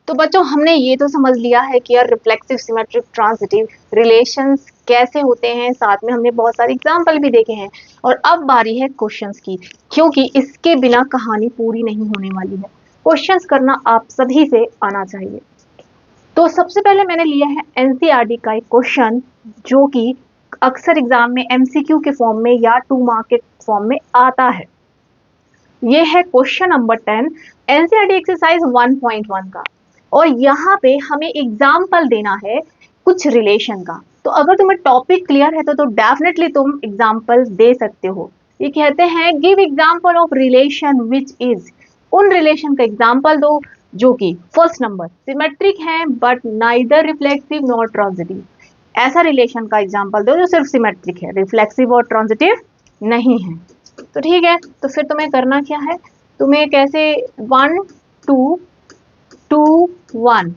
तो बच्चों हमने ये तो समझ लिया है कि यार रिफ्लेक्सिव, सिमेट्रिक, ट्रांजिटिव रिलेशंस कैसे होते हैं, साथ में हमने बहुत सारे एग्जाम्पल भी देखे हैं। और अब बारी है क्वेश्चंस की, क्योंकि इसके बिना कहानी पूरी नहीं होने वाली है। क्वेश्चंस करना आप सभी से आना चाहिए। तो सबसे पहले मैंने लिया है एनसीईआरटी का एक क्वेश्चन जो कि अक्सर एग्जाम में MCQ के फॉर्म में या 2 मार्क के फॉर्म में आता है। ये है क्वेश्चन नंबर 10 एनसीईआरटी एक्सरसाइज 1.1 का, और यहाँ पे हमें एग्जाम्पल देना है कुछ रिलेशन का। तो अगर तुम्हें टॉपिक क्लियर है तो डेफिनेटली तुम एग्जाम्पल दे सकते हो। ये कहते हैं give example of relation which is, उन रिलेशन का एग्जाम्पल दो जो कि फर्स्ट नंबर सिमेट्रिक है but neither reflexive nor transitive. ऐसा रिलेशन का एग्जाम्पल दो जो सिर्फ सिमेट्रिक है, रिफ्लेक्सिव और ट्रांजिटिव नहीं है। तो ठीक है, तो फिर तुम्हें करना क्या है, तुम्हें कैसे 1 2 2 1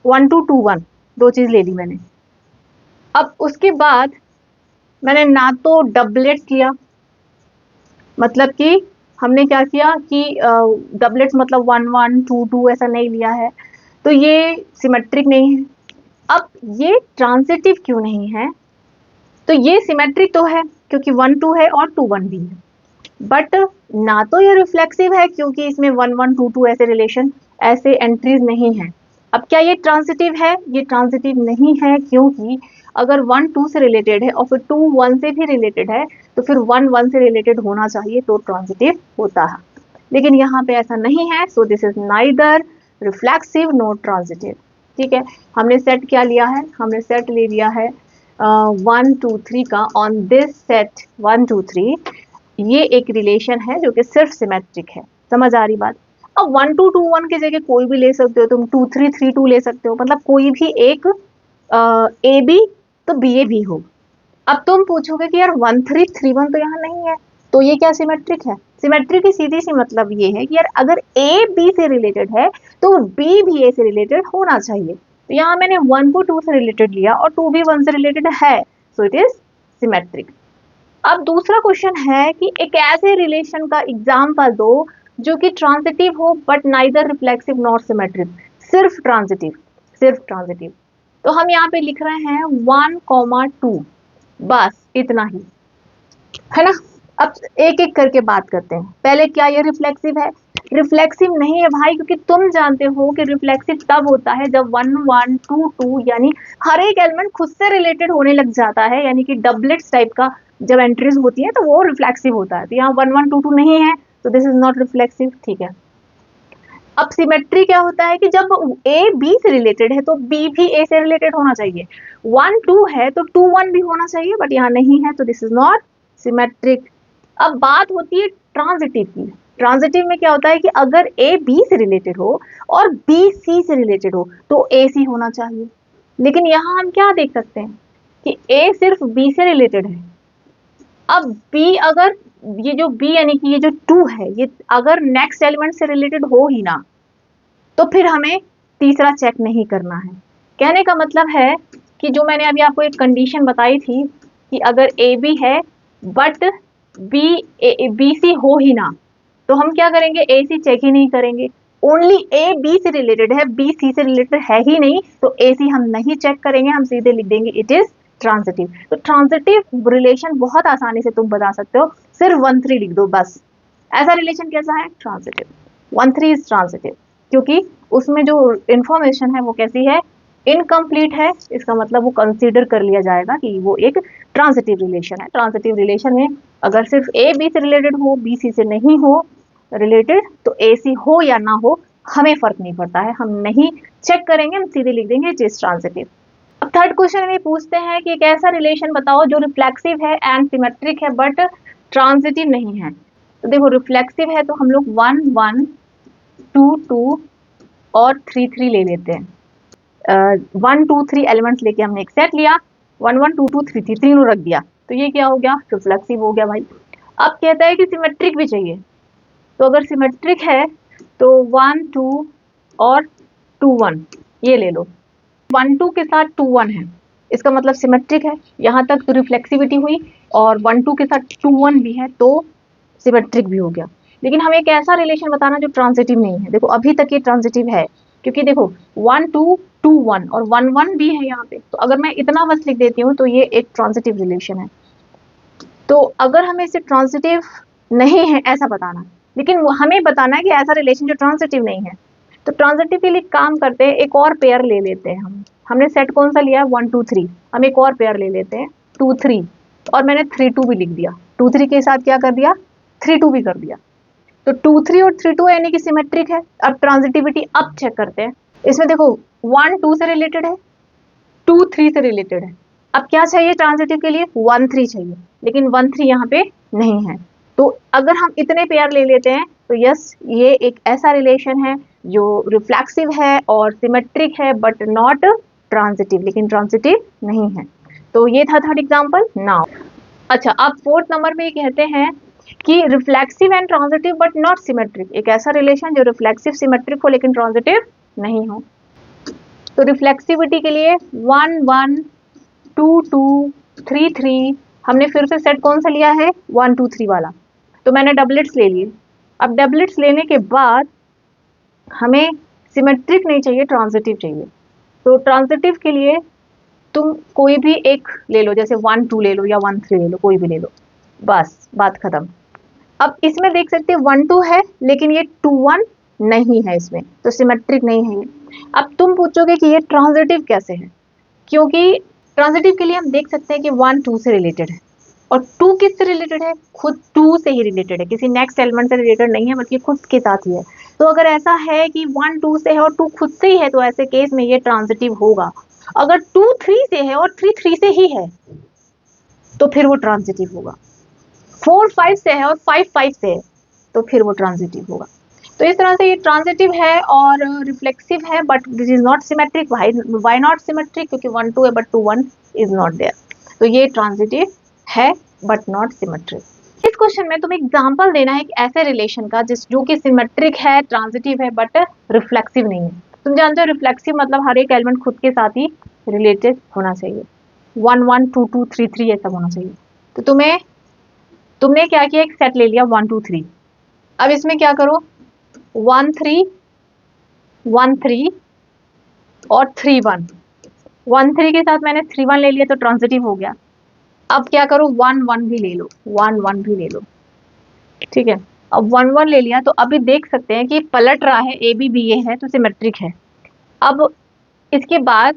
1 2 2 1 दो चीज ले ली मैंने। अब उसके बाद मैंने ना तो डबलेट्स लिया, मतलब कि हमने क्या किया कि डबलेट्स मतलब 1 1 2 2 ऐसा नहीं लिया है, तो ये सिमेट्रिक नहीं है। अब ये ट्रांजिटिव क्यों नहीं है? तो ये सिमेट्रिक तो है क्योंकि 1 2 है और 2 1 भी है, बट ना तो ये रिफ्लेक्सिव है क्योंकि इसमें 1 1 2 2 ऐसे रिलेशन ऐसे एंट्रीज नहीं है। अब क्या ये ट्रांजिटिव है? ये ट्रांजिटिव नहीं है क्योंकि अगर 1 2 से रिलेटेड है और फिर 2 1 से भी रिलेटेड है तो फिर 1 1 से रिलेटेड होना चाहिए तो ट्रांजिटिव होता है, लेकिन यहाँ पे ऐसा नहीं है। सो this is neither reflexive not transitive. ठीक है, हमने सेट क्या लिया है? हमने सेट ले लिया है 1 2 3 का। ऑन दिस सेट 1 2 3 ये एक रिलेशन है जो कि सिर्फ सिमेट्रिक है। समझ आ रही बात? अब 1 2 2 1 की जगह कोई भी ले सकते हो तुम, 2 3 3 2 ले सकते हो, मतलब कोई भी एक ए बी तो बी ए भी हो। अब तुम पूछोगे कि यार 1 3 3 1 तो यहाँ नहीं है, तो ये क्या सिमेट्रिक है? सिमेट्रिक की सीधी सी मतलब ये है कि यार अगर ए बी से रिलेटेड है तो बी भी ए से रिलेटेड होना चाहिए। तो यहाँ मैंने 1 को 2 से रिलेटेड लिया और 2 भी 1 से रिलेटेड है, सो इट इज सिमेट्रिक। अब दूसरा क्वेश्चन है कि एक ऐसे रिलेशन का एग्जाम्पल दो जो कि ट्रांजिटिव हो but neither reflexive not symmetric, सिर्फ ट्रांजिटिव, सिर्फ ट्रांजिटिव। तो हम यहाँ पे लिख रहे हैं 1 2, बस इतना ही है ना। अब एक एक करके बात करते हैं। पहले क्या ये रिफ्लेक्सिव है? रिफ्लेक्सिव नहीं है भाई, क्योंकि तुम जानते हो कि रिफ्लेक्सिव तब होता है जब 1 1 2 2 यानी हर एक एलिमेंट खुद से रिलेटेड होने लग जाता है, यानी कि डबलेट्स टाइप का जब एंट्रीज होती है तो वो रिफ्लेक्सिव होता है। तो यहाँ 1 1 2 2 नहीं है, तो दिस इज नॉट रिफ्लेक्सिव। ठीक है, अब सिमेट्री क्या होता है कि जब ए बी से रिलेटेड है तो बी भी ए से रिलेटेड होना चाहिए। 1 2 है तो 2 1 भी होना चाहिए, बट यहाँ नहीं है, तो दिस इज नॉट सिमेट्रिक। अब बात होती है ट्रांजिटिव की। ट्रांजिटिव में क्या होता है कि अगर ए बी से रिलेटेड हो और बी सी से रिलेटेड हो तो ए सी होना चाहिए, लेकिन यहाँ हम क्या देख सकते हैं कि ए सिर्फ बी से रिलेटेड है। अब बी अगर ये जो बी यानी कि ये जो 2 है ये अगर नेक्स्ट एलिमेंट से रिलेटेड हो ही ना तो फिर हमें तीसरा चेक नहीं करना है। कहने का मतलब है कि जो मैंने अभी आपको एक कंडीशन बताई थी कि अगर ए बी है बट बी सी हो ही ना तो हम क्या करेंगे? ए सी चेक ही नहीं करेंगे। ओनली ए बी से रिलेटेड है, बी सी से रिलेटेड है ही नहीं, तो ए सी हम नहीं चेक करेंगे, हम सीधे लिख देंगे इट इज ट्रांजिटिव। तो ट्रांजिटिव रिलेशन बहुत आसानी से तुम बता सकते हो, सिर्फ 1 3 लिख दो बस। ऐसा रिलेशन कैसा है? ट्रांजिटिव। 1 3 इज ट्रांजिटिव क्योंकि उसमें जो इंफॉर्मेशन है वो कैसी है? इनकम्प्लीट है। इसका मतलब वो कंसीडर कर लिया जाएगा कि वो एक ट्रांजिटिव रिलेशन है। ट्रांजिटिव रिलेशन में अगर सिर्फ ए बी से रिलेटेड हो, बी सी से नहीं हो रिलेटेड, तो ए सी हो या ना हो हमें फर्क नहीं पड़ता है, हम नहीं चेक करेंगे, हम सीधे लिख देंगे इट इज ट्रांजिटिव। अब थर्ड क्वेश्चन में पूछते हैं कि एक ऐसा रिलेशन बताओ जो रिफ्लेक्सिव है एंड सिमेट्रिक है बट ट्रांजिटिव नहीं है। तो देखो रिफ्लेक्सिव है तो हम लोग 1 1 2 2 और 3 3 ले लेते हैं। 1 2 3 एलिमेंट्स लेके हमने एक सेट लिया, 1 1 2 2 3 3 तीनों रख दिया, तो ये क्या हो गया? रिफ्लेक्सिव हो गया भाई। अब कहता है कि सिमेट्रिक भी चाहिए, तो अगर सिमेट्रिक है तो 1 2 और 2 1 ये ले लो। 1 2 के साथ 2 1 है, इसका मतलब सिमेट्रिक है। यहाँ तक तो रिफ्लेक्सिविटी हुई, और 1 2 के साथ 2 1 भी है तो सिमेट्रिक भी हो गया। लेकिन हमें एक ऐसा रिलेशन बताना जो ट्रांजिटिव नहीं है। देखो अभी तक ये ट्रांजिटिव है क्योंकि देखो 1 2 2 1 और 1 1 भी है यहाँ पे, तो अगर मैं इतना बस लिख देती हूँ तो ये एक ट्रांजिटिव रिलेशन है। तो अगर हमें इसे ट्रांजिटिव नहीं है ऐसा बताना, लेकिन हमें बताना है कि ऐसा रिलेशन जो ट्रांजिटिव नहीं है, तो ट्रांजिटिव के लिए काम करते हैं, एक और पेयर ले लेते हैं हमने सेट कौन सा लिया है? 1 2 3। हम एक और पेयर ले लेते हैं 2 3, और मैंने 3 2 भी लिख दिया। 2 3 के साथ क्या कर दिया? 3 2 भी कर दिया। तो 2 3 और 3 2 यानी कि सिमेट्रिक है। अब ट्रांजिटिविटी अब चेक करते हैं। इसमें देखो 1 2 से रिलेटेड है, 2 3 से रिलेटेड है। अब क्या चाहिए ट्रांजिटिव के लिए? 1 3 चाहिए, लेकिन 1 3 यहाँ पे नहीं है। तो अगर हम इतने पेयर ले लेते हैं तो यस ये एक ऐसा रिलेशन है जो रिफ्लेक्सिव है और सिमेट्रिक है बट नॉट ट्रांजिटिव, लेकिन ट्रांजिटिव नहीं है। तो ये था थर्ड एग्जाम्पल। नाउ अच्छा, अब फोर्थ नंबर में कहते हैं कि reflexive and transitive but not symmetric, एक ऐसा रिलेशन जो रिफ्लेक्सिव सिमेट्रिक हो लेकिन ट्रांजिटिव नहीं हो। तो रिफ्लेक्सिविटी के लिए 1 1 2 2 3 3, हमने फिर से सेट कौन सा लिया है 1 2 3 वाला, तो मैंने डबलेट्स ले लिए। अब डबलेट्स लेने के बाद हमें सिमेट्रिक नहीं चाहिए, ट्रांजिटिव चाहिए। तो ट्रांजिटिव के लिए तुम कोई भी एक ले लो, जैसे 1 2 ले लो या 1 3 ले लो, कोई भी ले लो, बस बात खत्म। अब इसमें देख सकते हैं 1 2 है लेकिन ये 2 1 नहीं है इसमें, तो सिमेट्रिक नहीं है ये। अब तुम पूछोगे कि ये ट्रांजिटिव कैसे है, क्योंकि ट्रांजिटिव के लिए हम देख सकते हैं कि 1 2 से रिलेटेड है, और 2 किससे रिलेटेड है, खुद 2 से ही रिलेटेड है, किसी नेक्स्ट एलिमेंट से रिलेटेड नहीं है बल्कि खुद के साथ ही है। तो अगर ऐसा है कि 1 2 से है और 2 खुद से ही है, तो ऐसे केस में ये ट्रांजिटिव होगा। अगर 2 3 से है और 3 3 से ही है तो फिर वो ट्रांजिटिव होगा। 4 5 से है और 5 5 से है तो फिर वो ट्रांजिटिव होगा। तो इस तरह से ये ट्रांजिटिव है और रिफ्लेक्सिव है, but this is not symmetric. Why not symmetric, क्योंकि 1 2 है बट 2 1 इज नॉट देयर। तो ये ट्रांजिटिव है बट नॉट सिमेट्रिक। इस क्वेश्चन में तुम्हें एग्जांपल देना है एक ऐसे रिलेशन का जो कि सिमेट्रिक है, ट्रांजिटिव है बट रिफ्लेक्सिव नहीं है। तुम जानते हो रिफ्लेक्सिव मतलब हर एक एलिमेंट खुद के साथ ही रिलेटेड होना चाहिए, 1 1 2 2 3 3 ऐसा होना चाहिए। तो तुमने क्या किया, एक सेट ले लिया 1 2 3। अब इसमें क्या करो, 1 3 1 3 और 3 1, 1 3 के साथ मैंने 3 1 ले लिया तो ट्रांजिटिव हो गया। अब क्या करो, 1 1 भी ले लो, 1 1 भी ले लो, ठीक है। अब 1 1 ले लिया तो अभी देख सकते हैं कि पलट रहा है, ए बी बी ए है तो सिमेट्रिक है। अब इसके बाद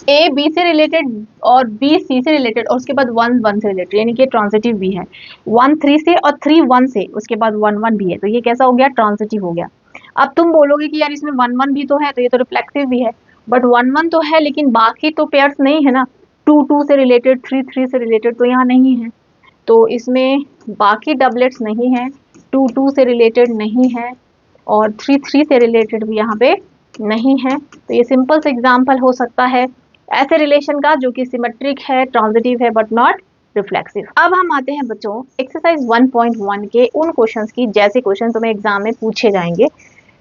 ए बी से रिलेटेड और बी सी से रिलेटेड और उसके बाद 1 1 से रिलेटेड, यानी कि ट्रांजिटिव भी है। 1 3 से और 3 1 से, उसके बाद 1 1 भी है, तो ये कैसा हो गया, ट्रांजिटिव हो गया। अब तुम बोलोगे कि यार इसमें 1 1 भी तो है, तो ये तो रिफ्लेक्सिव भी है। बट 1 1 तो है लेकिन बाकी तो पेयर्स नहीं है ना, 2 2 से रिलेटेड, 3 3 से रिलेटेड तो यहाँ नहीं है। तो इसमें बाकी डबलेट्स नहीं है, 2 2 से रिलेटेड नहीं है और 3 3 से रिलेटेड भी यहाँ पे नहीं है। तो ये सिंपल सा एग्जाम्पल हो सकता है ऐसे रिलेशन का जो कि सिमेट्रिक है, ट्रांजिटिव है बट नॉट रिफ्लेक्सिव। अब हम आते हैं बच्चों एक्सरसाइज 1.1 के उन क्वेश्चंस की जैसे क्वेश्चन तुम्हें एग्जाम में पूछे जाएंगे।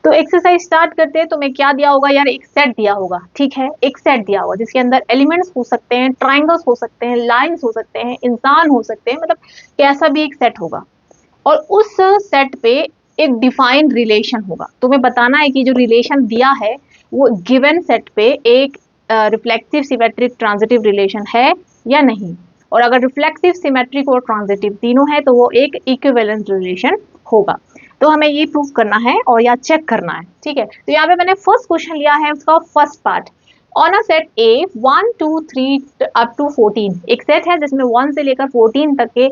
तो एक्सरसाइज स्टार्ट करते हैं। तुम्हें क्या दिया होगा यार, एक सेट दिया होगा, ठीक है, एक सेट दिया होगा जिसके अंदर एलिमेंट्स हो सकते हैं, ट्राइंगल्स हो सकते हैं, लाइन्स हो सकते हैं, इंसान हो सकते हैं, मतलब कैसा भी एक सेट होगा। और उस सेट पे एक डिफाइंड रिलेशन होगा। तुम्हें बताना है कि जो रिलेशन दिया है वो गिवन सेट पे एक रिफ्लेक्सिव, सिमेट्रिक, ट्रांजिटिव रिलेशन है या नहीं। और अगर रिफ्लेक्सिव, सिमेट्रिक और ट्रांजिटिव तीनों है तो वो एक इक्विवेलेंट रिलेशन होगा। तो हमें ये प्रूव करना है और या चेक करना है, ठीक है। तो यहाँ पे मैंने फर्स्ट क्वेश्चन लिया है, उसका first part. On a set A 1 2 3 up to 14, एक सेट है जिसमें 1 से लेकर 14 तक के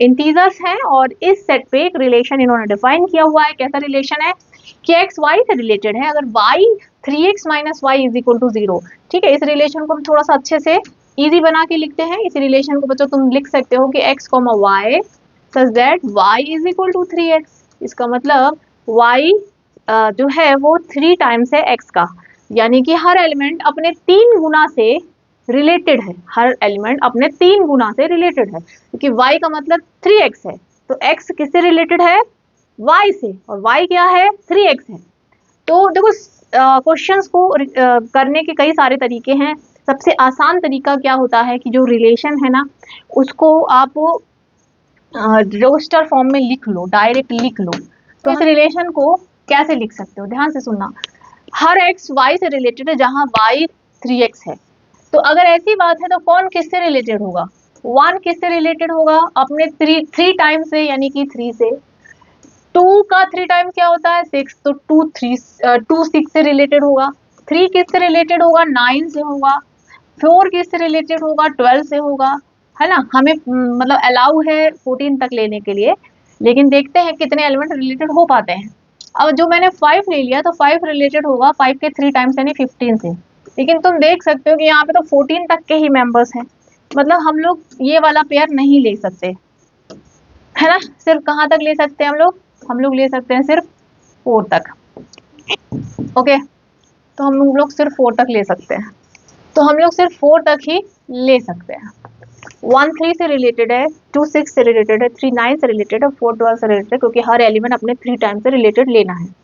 इंटीजर्स हैं और इस सेट पे एक रिलेशन इन्होंने डिफाइन किया हुआ है। कैसा रिलेशन है कि x y से रिलेटेड है, अगर y 3x minus y is equal to 0, ठीक है। इस रिलेशन को हम थोड़ा सा अच्छे से इजी बना के लिखते हैं। इस रिलेशन को बच्चों तुम लिख सकते हो कि x, y such that y is equal to 3x। इसका मतलब y जो है वो 3 टाइम्स है x का, यानी कि हर एलिमेंट अपने 3 गुना से रिलेटेड है, हर एलिमेंट अपने 3 गुना से रिलेटेड है, क्योंकि y का मतलब 3x है। तो x किससे रिलेटेड है, y से, और y क्या है 3x है। तो देखो क्वेश्चंस को करने के कई सारे तरीके हैं। सबसे आसान तरीका क्या होता है कि जो रिलेशन है ना उसको आप रोस्टर फॉर्म में लिख लो, डायरेक्ट लिख लो। तो इस रिलेशन को कैसे लिख सकते हो, ध्यान से सुनना। हर x y से रिलेटेड है जहां y 3x है। तो अगर ऐसी बात है तो कौन किससे रिलेटेड होगा, 1 किससे रिलेटेड होगा, अपने 3 टाइम्स से, यानी कि 3 से। 2 का 3 टाइम्स क्या होता है 6, तो 2 6 से रिलेटेड होगा। 3 किससे रिलेटेड होगा, 9 से होगा। 4 किससे रिलेटेड होगा, 12 से होगा, है ना। हमें मतलब अलाउ है 14 तक लेने के लिए, लेकिन देखते हैं कितने एलिमेंट रिलेटेड हो पाते हैं। अब जो मैंने 5 ले लिया तो 5 रिलेटेड होगा 5 के 3 टाइम्स यानी 15 से। लेकिन तुम देख सकते हो कि यहाँ पे तो 14 तक के ही मेंबर्स हैं, मतलब हम लोग ये वाला पेयर नहीं ले सकते, है ना। सिर्फ कहाँ तक ले सकते हैं हम लोग ले सकते हैं सिर्फ 4 तक। ओके, तो हम लोग सिर्फ 4 तक ले सकते हैं, तो हम लोग सिर्फ 4 तक ही ले सकते हैं। 1 3 से रिलेटेड है, 2 6 से रिलेटेड है, 3 9 से रिलेटेड है, 4 12 से रिलेटेड है, क्योंकि हर एलिमेंट अपने 3 टाइम से रिलेटेड लेना है।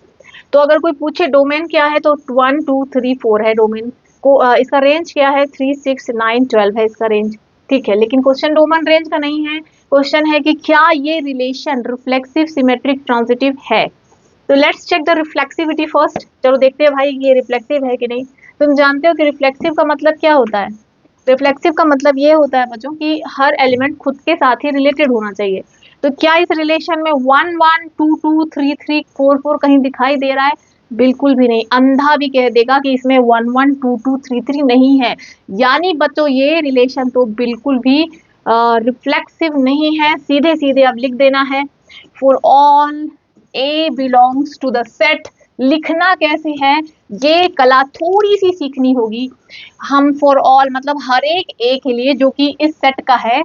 तो अगर कोई पूछे डोमेन क्या है तो 1 2 3 4 है डोमेन को। इसका रेंज क्या है, 3 6 9 12 है इसका रेंज, ठीक है। लेकिन क्वेश्चन डोमेन रेंज का नहीं है, क्वेश्चन है कि क्या ये रिलेशन रिफ्लेक्सिव सिमेट्रिक ट्रांजिटिव है। तो let's check the reflexivity first. चलो देखते हैं भाई ये रिफ्लेक्सिव है कि नहीं। तुम जानते हो कि रिफ्लेक्सिव का मतलब क्या होता है। रिफ्लेक्सिव का मतलब ये होता है बच्चों कि हर एलिमेंट खुद के साथ ही रिलेटेड होना चाहिए। तो क्या इस रिलेशन में 1 1 2 2 3 3 4 4 कहीं दिखाई दे रहा है? बिल्कुल भी नहीं। अंधा भी कह देगा कि इसमें 1 1 2 2 3 3 नहीं है। यानी बच्चों ये रिलेशन तो बिल्कुल भी रिफ्लेक्सिव नहीं है। सीधे सीधे अब लिख देना है, for all A belongs to the set. लिखना कैसे है ये कला थोड़ी सी सीखनी होगी। हम फॉर ऑल मतलब हर एक ए के लिए जो कि इस सेट का है,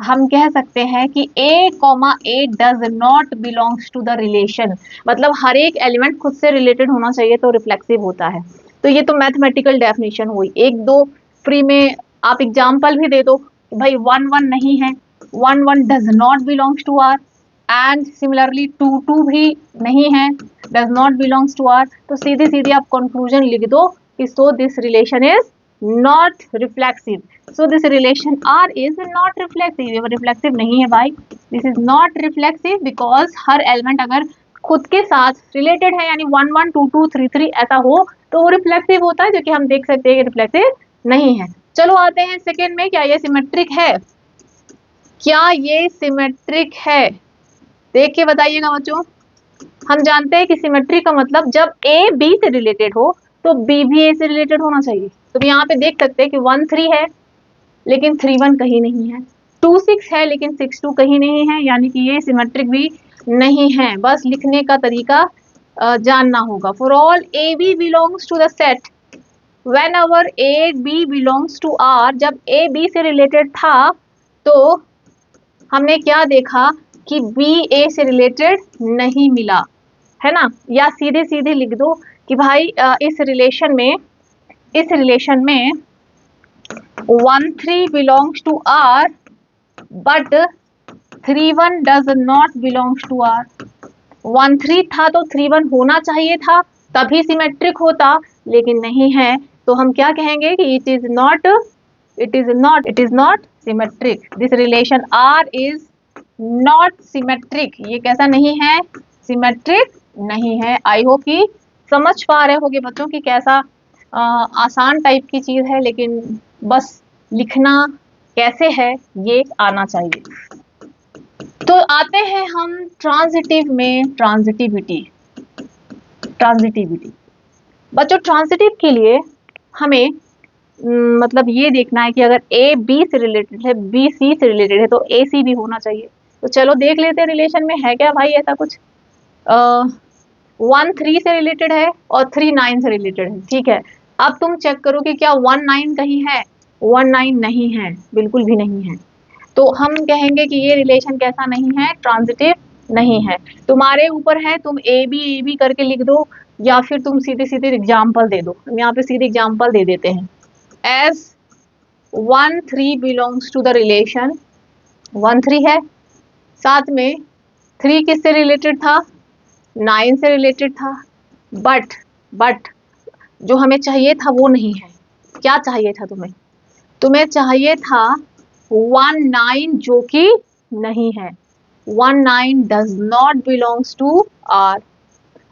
हम कह सकते हैं कि A comma A does not belongs to the relation. मतलब हर एक एलिमेंट खुद से रिलेटेड होना चाहिए तो रिफ्लेक्सिव होता है। तो ये तो मैथमेटिकल डेफिनेशन हुई। एक दो फ्री में आप एग्जाम्पल भी दे दो, भाई 1 1 नहीं है, 1 1 does not belongs to R, and similarly 2 2 भी नहीं है, does not belongs to R. तो सीधे सीधे आप कंक्लूजन लिख दो कि so this relation is not reflexive. So this relation R is not reflexive. ये रिफ्लेक्सिव नहीं है भाई, this is not reflexive because हर एलिमेंट अगर खुद के साथ रिलेटेड है यानी 1 1 2 2 3 3 ऐसा हो तो वो रिफ्लेक्सिव होता है, जो कि हम देख सकते हैं कि रिफ्लेक्सिव नहीं है। चलो आते हैं सेकेंड में, क्या ये सिमेट्रिक है? क्या ये सिमेट्रिक है? देख के बताइएगा बच्चों। हम जानते हैं कि सिमेट्री का मतलब जब ए बी से रिलेटेड हो तो बी भी ए से रिलेटेड होना चाहिए। तो यहाँ पे देख सकते हैं कि 1 3 है लेकिन 3 1 कहीं नहीं है, 2 6 है लेकिन 6 2 कहीं नहीं है, यानी कि ये सिमेट्रिक भी नहीं है। बस लिखने का तरीका जानना होगा। For all A B belongs to the set when our A B belongs to R. जब ए बी से रिलेटेड था तो हमने क्या देखा कि बी ए से रिलेटेड नहीं मिला, है ना। या सीधे सीधे लिख दो कि भाई इस रिलेशन में 1 3 belongs to R but 3 1 does not belongs to R. 1 3 था तो 3 1 होना चाहिए था, तभी सिमेट्रिक होता, लेकिन नहीं है। तो हम क्या कहेंगे कि it is not symmetric. This relation R is not symmetric. ये कैसा नहीं है? सिमेट्रिक नहीं है। आई होप कि समझ पा रहे होगे बच्चों कि कैसा आसान टाइप की चीज है, लेकिन बस लिखना कैसे है ये आना चाहिए। तो आते हैं हम ट्रांजिटिव में। ट्रांजिटिविटी बच्चों, ट्रांजिटिव के लिए हमें मतलब ये देखना है कि अगर ए बी से रिलेटेड है, बी सी से रिलेटेड है तो ए सी भी होना चाहिए। तो चलो देख लेते हैं रिलेशन में है क्या भाई ऐसा कुछ। 1 3 से रिलेटेड है और 3 9 से रिलेटेड है, ठीक है। अब तुम चेक करो कि क्या 1 9 कहीं है? 1 9 नहीं है, बिल्कुल भी नहीं है। तो हम कहेंगे कि ये रिलेशन कैसा नहीं है? ट्रांजिटिव नहीं है। तुम्हारे ऊपर है, तुम ए बी करके लिख दो या फिर तुम सीधे सीधे एग्जाम्पल दे दो। हम यहाँ पे सीधे एग्जाम्पल दे देते हैं। As 1 3 belongs to the relation, 1 3 है, साथ में 3 किससे रिलेटेड था? 9 से रिलेटेड था, बट जो हमें चाहिए था वो नहीं है। क्या चाहिए था तुम्हें? तुम्हें चाहिए था 1 9 जो कि नहीं है। 1 9 does not belongs to R.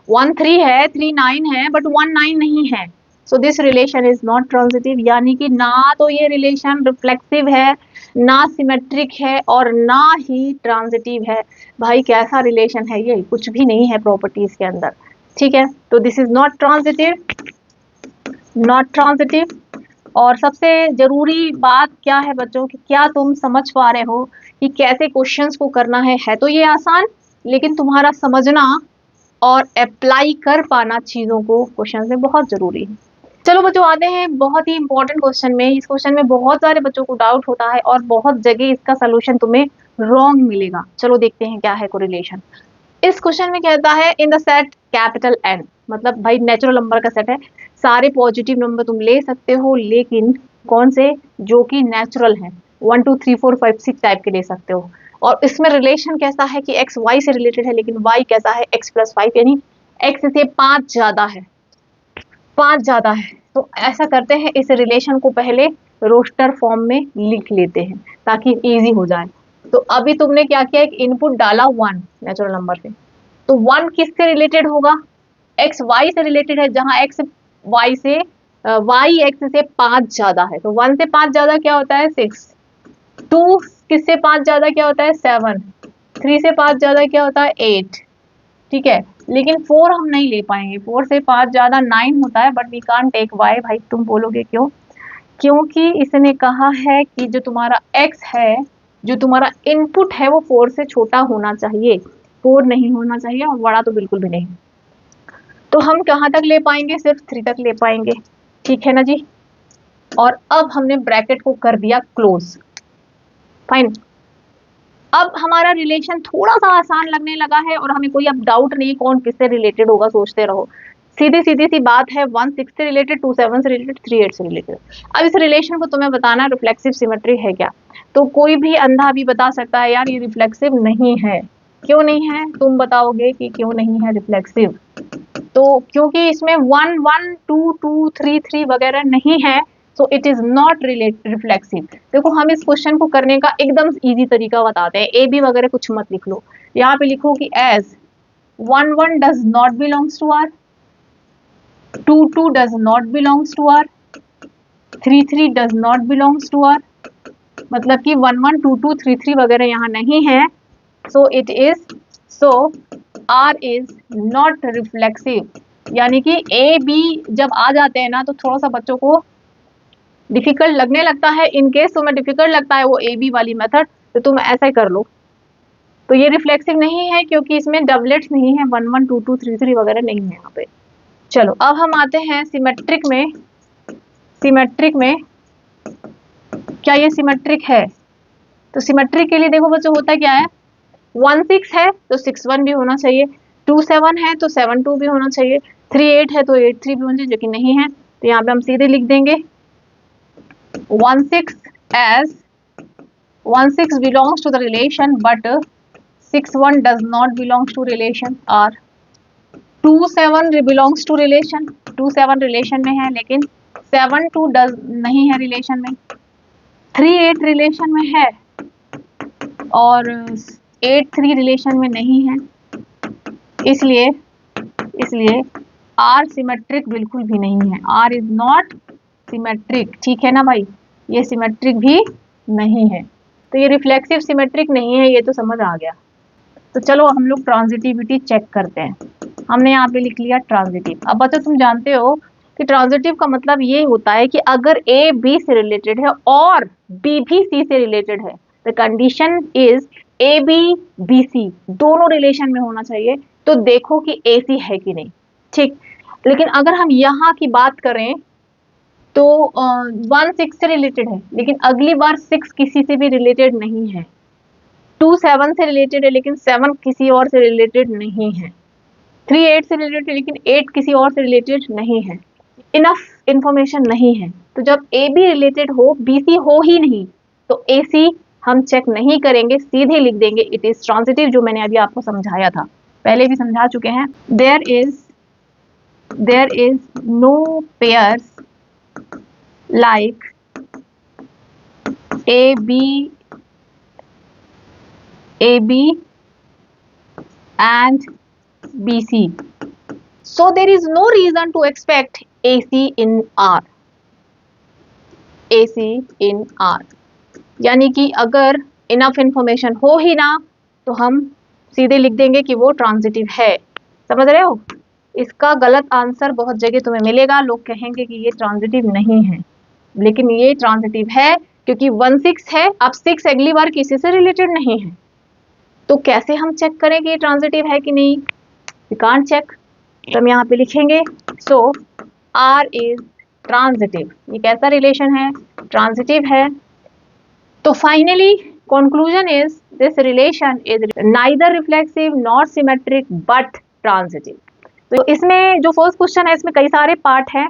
1 3 है, 3 9 है, बट 1 9 नहीं है। सो this relation is not transitive, यानी कि ना तो ये रिलेशन रिफ्लेक्सिव है, ना सिमेट्रिक है और ना ही ट्रांजिटिव है। भाई कैसा रिलेशन है ये? कुछ भी नहीं है प्रॉपर्टीज के अंदर, ठीक है। तो दिस इज नॉट ट्रांजिटिव। और सबसे जरूरी बात क्या है बच्चों कि क्या तुम समझ पा रहे हो कि कैसे क्वेश्चंस को करना है तो ये आसान, लेकिन तुम्हारा समझना और अप्लाई कर पाना चीजों को क्वेश्चन में बहुत जरूरी है। चलो बच्चों आते हैं बहुत ही इंपॉर्टेंट क्वेश्चन में। इस क्वेश्चन में बहुत सारे बच्चों को डाउट होता है और बहुत जगह इसका सोल्यूशन तुम्हें रॉन्ग मिलेगा। चलो देखते हैं क्या है कोरिलेशन। इस क्वेश्चन में कहता है इन द सेट कैपिटल N, मतलब भाई नेचुरल नंबर का सेट है, सारे पॉजिटिव नंबर तुम ले सकते हो, लेकिन कौन से? जो कि नेचुरल है। 1 2 3 4 5 6 टाइप के ले सकते हो। और इसमें रिलेशन कैसा है कि x y से रिलेटेड है, लेकिन y कैसा है x+5, यानी x से 5 ज्यादा है, 5 ज्यादा है। तो ऐसा करते हैं, इस रिलेशन को पहले रोस्टर फॉर्म में लिख लेते हैं ताकि इजी हो जाए। तो अभी तुमने क्या किया, एक इनपुट डाला 1 नेचुरल नंबर से, तो 1 किससे रिलेटेड होगा, एक्स वाई से रिलेटेड है, जहां एक्स वाई से वाई एक्स से 5 ज्यादा है। तो 1 से 5 ज्यादा क्या होता है 6, 2 किससे 5 ज्यादा क्या होता है 7, 3 से 5 ज्यादा क्या होता है 8, ठीक है। लेकिन 4 हम नहीं ले पाएंगे, 4 से 5 ज्यादा 9 होता है, but we can't take y. भाई तुम बोलोगे क्यों, क्योंकि इसने कहा है कि जो तुम्हारा x है, जो तुम्हारा इनपुट है, वो 4 से छोटा होना चाहिए, 4 नहीं होना चाहिए, और बड़ा तो बिल्कुल भी नहीं। तो हम कहाँ तक ले पाएंगे, सिर्फ 3 तक ले पाएंगे, ठीक है ना जी। और अब हमने ब्रैकेट को कर दिया क्लोज, फाइन। अब हमारा रिलेशन थोड़ा सा आसान लगने लगा है और हमें कोई अब डाउट नहीं कौन किससे रिलेटेड होगा, सोचते रहो। सीधी सीधी सी बात है, 1 6 से रिलेटेड, 2 7 से रिलेटेड, 3 8 से रिलेटेड। अब इस रिलेशन को तुम्हें बताना रिफ्लेक्सिव सिमेट्री है क्या। तो कोई भी अंधा भी बता सकता है यार ये रिफ्लेक्सिव नहीं है। क्यों नहीं है, तुम बताओगे कि क्यों नहीं है रिफ्लेक्सिव। तो क्योंकि इसमें 1 1 2 2 3 3 वगैरह नहीं है, so it is not reflexive. देखो हम इस क्वेश्चन को करने का एकदम इजी तरीका बताते हैं, ए बी वगैरह कुछ मत लिख लो। यहाँ पे लिखो कि as 1 1 does not belongs to R, 2 2 does not belongs to R, 3 3 does not belongs to R. मतलब कि 1 1 2 2 3 3 वगैरह यहाँ नहीं है, so it is, so R is not reflexive. यानी कि ए बी जब आ जाते हैं ना तो थोड़ा सा बच्चों को डिफिकल्ट लगने लगता है। इन केस तुम्हें डिफिकल्ट लगता है वो ए बी वाली मेथड, तो तुम ऐसा ही कर लो। तो ये रिफ्लेक्सिव नहीं है क्योंकि इसमें डबलेट्स नहीं है, 1 1 2 2 3 3 वगैरह नहीं है यहाँ पे। चलो अब हम आते हैं सिमेट्रिक में। सिमेट्रिक में क्या ये सिमेट्रिक है, तो सिमेट्रिक के लिए देखो बच्चों होता क्या है, 1 6 है तो 6 1 भी होना चाहिए, 2 7 है तो 7 2 भी होना चाहिए, 3 8 है तो 8 3 भी होना चाहिए, जो कि नहीं है। तो यहाँ पे हम सीधे लिख देंगे 1 6 as 1 6 belongs to the relation but 6 1 does not belongs to relation, or 2 7 belongs to relation, 2 7 relation में है लेकिन 7 2 डज नहीं है रिलेशन में, 3 8 रिलेशन में है और 8 3 रिलेशन में नहीं है। इसलिए आर सिमेट्रिक बिल्कुल भी नहीं है, आर इज नॉट सिमेट्रिक, ठीक है ना भाई, ये सिमेट्रिक भी नहीं है। तो ये रिफ्लेक्सिव सिमेट्रिक नहीं है, ये तो समझ आ गया। तो चलो हम लोग ट्रांजिटिविटी चेक करते हैं। हमने यहाँ पे लिख लिया ट्रांजिटिव। अब बच्चों तुम जानते हो कि ट्रांजिटिव का मतलब ये होता है कि अगर ए बी से रिलेटेड है और बी भी सी से रिलेटेड है, the condition is A B B C दोनों रिलेशन में होना चाहिए। तो देखो कि ए सी है कि नहीं, ठीक। लेकिन अगर हम यहाँ की बात करें तो 1 6 से रिलेटेड है लेकिन अगली बार 6 किसी से भी रिलेटेड नहीं है, 2 7 से रिलेटेड है लेकिन 7 किसी और से रिलेटेड नहीं है, 3 8 से रिलेटेड है लेकिन 8 किसी और से रिलेटेड नहीं है, इनफ इंफॉर्मेशन नहीं है। तो जब ए बी रिलेटेड हो बी सी हो ही नहीं, तो ए सी हम चेक नहीं करेंगे, सीधे लिख देंगे इट इज ट्रांजिटिव, जो मैंने अभी आपको समझाया था, पहले भी समझा चुके हैं। There is no pairs like AB and BC, so there is no reason to expect AC in R, AC in R। यानी कि अगर इनफ इंफॉर्मेशन हो ही ना तो हम सीधे लिख देंगे कि वो ट्रांजिटिव है। समझ रहे हो, इसका गलत आंसर बहुत जगह तुम्हें मिलेगा, लोग कहेंगे कि ये ट्रांजिटिव नहीं है, लेकिन ये ट्रांजिटिव है क्योंकि 1 6 है। अब 6 अगली बार किसी से रिलेटेड नहीं है, तो कैसे हम चेक करें कि ये ट्रांजिटिव है कि नहीं, वी कांट चेक। तो हम यहाँ पे लिखेंगे सो आर इज ट्रांजिटिव। ये कैसा रिलेशन है, ट्रांजिटिव है। तो finally conclusion is this relation is neither reflexive not symmetric but transitive. तो इसमें जो फर्स्ट क्वेश्चन है इसमें कई सारे पार्ट हैं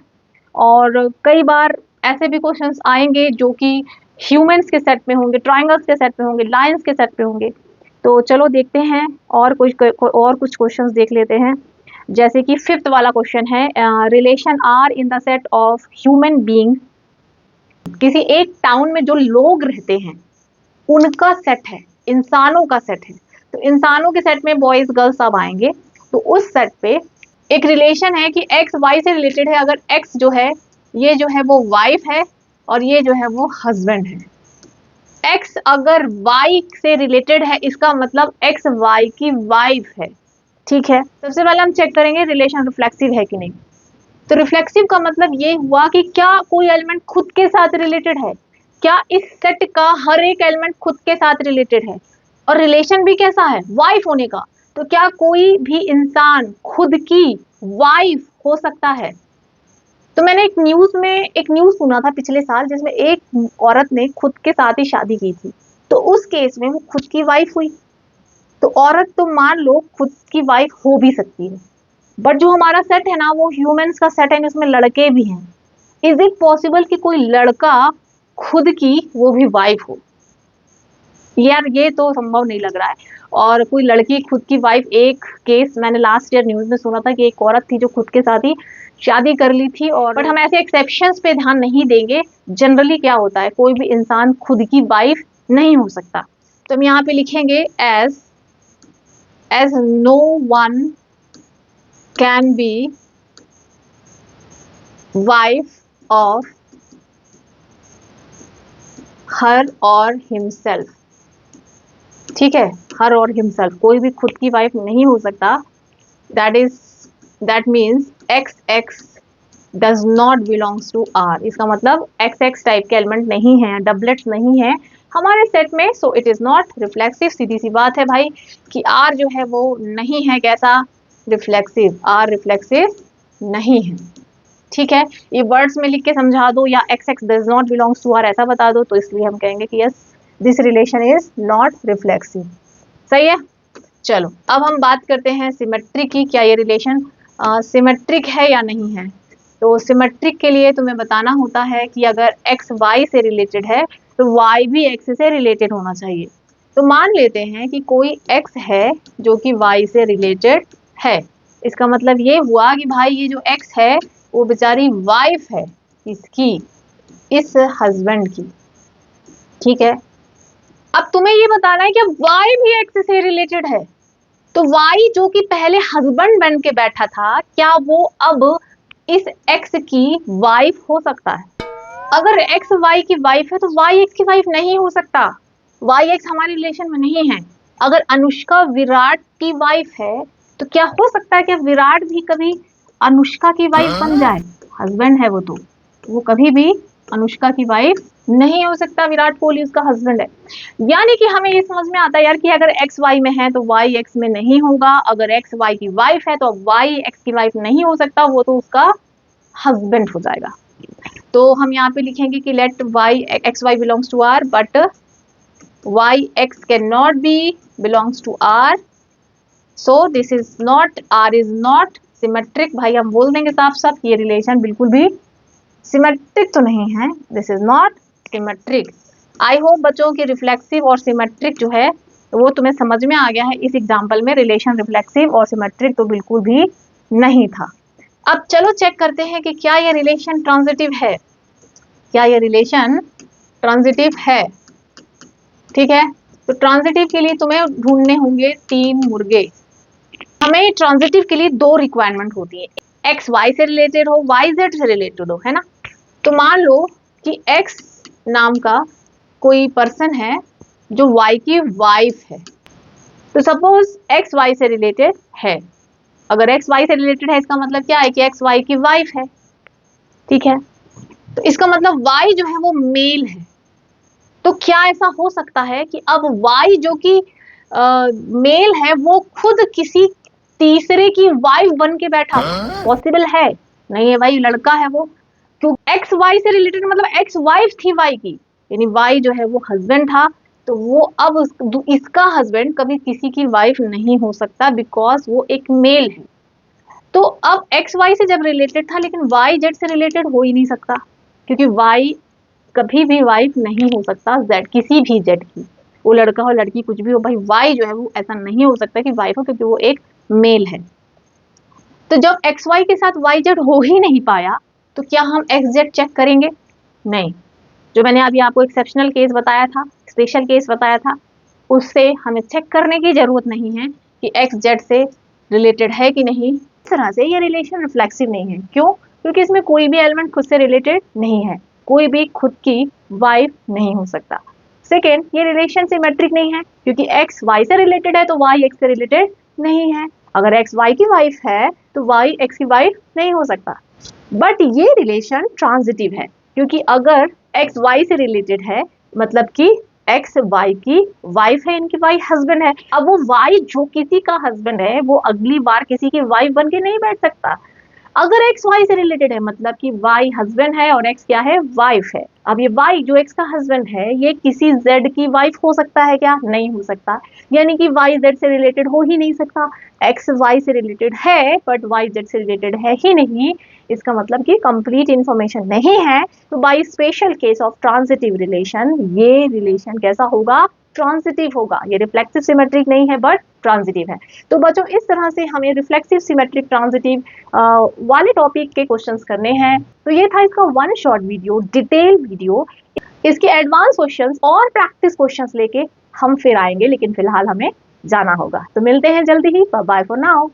और कई बार ऐसे भी क्वेश्चंस आएंगे जो कि ह्यूमंस के सेट में होंगे, ट्राइंगल्स के सेट में होंगे, लाइंस के सेट में होंगे। तो चलो देखते हैं और कुछ क्वेश्चंस देख लेते हैं। जैसे कि फिफ्थ वाला क्वेश्चन है, relation R in the set of human being. किसी एक टाउन में जो लोग रहते हैं उनका सेट है, इंसानों का सेट है। तो इंसानों के सेट में बॉयज गर्ल्स सब आएंगे। तो उस सेट पे एक रिलेशन है कि एक्स वाई से रिलेटेड है। अगर एक्स जो है ये जो है वो वाइफ है और ये जो है वो हस्बैंड है। एक्स अगर वाई से रिलेटेड है इसका मतलब एक्स वाई की वाइफ है। ठीक है, सबसे पहले हम चेक करेंगे रिलेशन रिफ्लेक्सिव है कि नहीं। तो रिफ्लेक्सिव का मतलब ये हुआ कि क्या कोई एलिमेंट खुद के साथ रिलेटेड है, क्या इस सेट का हर एक एलिमेंट खुद के साथ रिलेटेड है, और रिलेशन भी कैसा है, वाइफ होने का। तो क्या कोई भी इंसान खुद की वाइफ हो सकता है। तो मैंने एक न्यूज सुना था पिछले साल जिसमें एक औरत ने खुद के साथ ही शादी की थी। तो उस केस में वो खुद की वाइफ हुई। तो औरत तो मान लो खुद की वाइफ हो भी सकती है, बट जो हमारा सेट है ना वो ह्यूमंस का सेट है, इसमें लड़के भी हैं। इज इट पॉसिबल कि कोई लड़का खुद की वो भी वाइफ हो। यार ये तो संभव नहीं लग रहा है। और कोई लड़की खुद की वाइफ, एक केस मैंने लास्ट ईयर न्यूज में सुना था कि एक औरत थी जो खुद के साथ ही शादी कर ली थी। और बट हम ऐसे एक्सेप्शंस पे ध्यान नहीं देंगे। जनरली क्या होता है, कोई भी इंसान खुद की वाइफ नहीं हो सकता। तो हम यहाँ पे लिखेंगे as no one can be wife of her or himself. ठीक है, हर और हिमसेल्फ, कोई भी खुद की वाइफ नहीं हो सकता। That means X x does not belongs to R. इसका मतलब एक्स एक्स टाइप के एलिमेंट नहीं है, डबलेट्स नहीं है हमारे सेट में। So it is not reflexive. सीधी सी बात है भाई कि आर जो है वो नहीं है कैसा, रिफ्लेक्सिव। आर रिफ्लेक्सिव नहीं है। ठीक है, ये वर्ड्स में लिख के समझा दो या x x does not belongs to R ऐसा बता दो, तो इसलिए हम कहेंगे कि yes this relation is not reflexive. सही है। चलो अब हम बात करते हैं सिमेट्रिक की। क्या ये रिलेशन सिमेट्रिक है या नहीं है। तो सिमेट्रिक के लिए तुम्हें बताना होता है कि अगर एक्स वाई से रिलेटेड है तो वाई भी एक्स से रिलेटेड होना चाहिए। तो मान लेते हैं कि कोई एक्स है जो कि वाई से रिलेटेड है। इसका मतलब ये हुआ कि भाई ये जो एक्स है वो बेचारी वाइफ है इसकी, इस हस्बैंड की। ठीक है, अब तुम्हें ये बताना है कि वाई भी एक्स से रिलेटेड है। तो वाई जो कि पहले हस्बैंड बन के बैठा था, क्या वो अब इस एक्स की वाइफ हो सकता है। अगर एक्स वाई की वाइफ है तो वाई एक्स की वाइफ नहीं हो सकता। वाई एक्स हमारे रिलेशन में नहीं है। अगर अनुष्का विराट की वाइफ है तो क्या हो सकता है कि विराट भी कभी अनुष्का की वाइफ बन जाए। हस्बैंड है वो, तो वो कभी भी अनुष्का की वाइफ नहीं हो सकता। विराट कोहली उसका हस्बैंड है। यानी कि हमें ये समझ में आता है यार कि अगर एक्स वाई में है तो वाई एक्स में नहीं होगा। अगर एक्स वाई की वाइफ है तो वाई एक्स की वाइफ नहीं हो सकता, वो तो उसका हस्बैंड हो जाएगा। तो हम यहाँ पे लिखेंगे कि let y x y belongs to R but y x can not be belongs to R. So this is not, R is not symmetric. भाई हम बोल देंगे साफ साफ ये रिलेशन बिल्कुल भी सिमेट्रिक तो नहीं है। This is not symmetric. I hope बच्चों की रिफ्लेक्सिव और सिमेट्रिक जो है वो तुम्हें समझ में आ गया है इस एग्जाम्पल में। रिलेशन रिफ्लेक्सिव और सिमेट्रिक तो बिल्कुल भी नहीं था। अब चलो चेक करते हैं कि क्या ये रिलेशन ट्रांजिटिव है। क्या ये रिलेशन ट्रांजिटिव है। ठीक है, तो ट्रांजिटिव के लिए तुम्हें ढूंढने होंगे 3 मुर्गे। हमें ट्रांजिटिव के लिए 2 रिक्वायरमेंट होती है, एक्स वाई से रिलेटेड हो, वाई जेड से रिलेटेड हो, है ना। तो मान लो कि एक्स नाम का कोई पर्सन है जो वाई की वाइफ है। तो सपोज एक्स वाई से रिलेटेड है। अगर एक्स वाई से रिलेटेड है इसका मतलब क्या है कि एक्स वाई की वाइफ है। ठीक है, तो इसका मतलब वाई जो है वो मेल है। तो क्या ऐसा हो सकता है कि अब वाई जो कि मेल है वो खुद किसी तीसरे की वाइफ बन के बैठा, पॉसिबल है। नहीं है भाई, लड़का है वो। क्यों, एक्स वाई से रिलेटेड मतलब एक्स वाइफ थी वाई की, यानी वाई जो है वो हस्बैंड था। तो वो अब इसका हस्बैंड कभी किसी की वाइफ नहीं हो सकता बिकॉज वो एक मेल है। तो अब एक्स वाई से जब रिलेटेड था लेकिन वाई जेड से रिलेटेड हो ही नहीं सकता क्योंकि वाई कभी भी वाइफ नहीं हो सकता जेड, किसी भी जेड की, वो लड़का हो लड़की कुछ भी हो, भाई वाई जो है वो ऐसा नहीं हो सकता कि वाइफ हो, क्योंकि वो एक मेल है। तो जब एक्स वाई के साथ वाई जेड हो ही नहीं पाया तो क्या हम एक्स जेड चेक करेंगे? नहीं। जो मैंने अभी आपको एक्सेप्शनल केस बताया था, स्पेशल केस बताया था, उससे हमें चेक करने की जरूरत नहीं है कि एक्स जेड से रिलेटेड है कि नहीं। इस तरह से ये रिलेशन रिफ्लेक्सिव नहीं है। क्यों? क्योंकि इसमें कोई भी एलिमेंट खुद से रिलेटेड नहीं है, कोई भी खुद की वाइफ नहीं हो सकता। सेकेंड, ये रिलेशन सिमेट्रिक नहीं है, क्योंकि एक्स वाई से रिलेटेड है तो वाई एक्स से रिलेटेड नहीं है। अगर एक्स वाई की वाइफ है तो वाई एक्स की वाइफ नहीं हो सकता। बट ये रिलेशन ट्रांजिटिव है, क्योंकि अगर एक्स वाई से रिलेटेड है मतलब कि एक्स वाई की वाइफ है, इनकी वाई हस्बैंड है। अब वो वाई जो किसी का हस्बैंड है वो अगली बार किसी की वाइफ बन के नहीं बैठ सकता। अगर एक्स वाई से रिलेटेड है मतलब कि वाई हस्बैंड है और एक्स क्या है? वाइफ है। अब ये वाई जो एक्स का हस्बैंड है ये किसी जेड की वाइफ हो सकता है क्या? नहीं हो सकता। यानी कि वाई जेड से रिलेटेड हो ही नहीं सकता। एक्स वाई से रिलेटेड है बट वाई जेड से रिलेटेड है ही नहीं, इसका मतलब कि कंप्लीट इंफॉर्मेशन नहीं है। तो by special case of transitive relation ये रिलेशन कैसा होगा? ट्रांजिटिव होगा। ये रिफ्लेक्सिव सिमेट्रिक नहीं है बट ट्रांजिटिव है। तो बच्चों इस तरह से हमें रिफ्लेक्सिव सिमेट्रिक ट्रांजिटिव वाले टॉपिक के क्वेश्चंस करने हैं। तो ये था इसका one short video, detail video. इसके एडवांस क्वेश्चंस और प्रैक्टिस क्वेश्चंस लेके हम फिर आएंगे, लेकिन फिलहाल हमें जाना होगा। तो मिलते हैं जल्दी ही। Bye for now.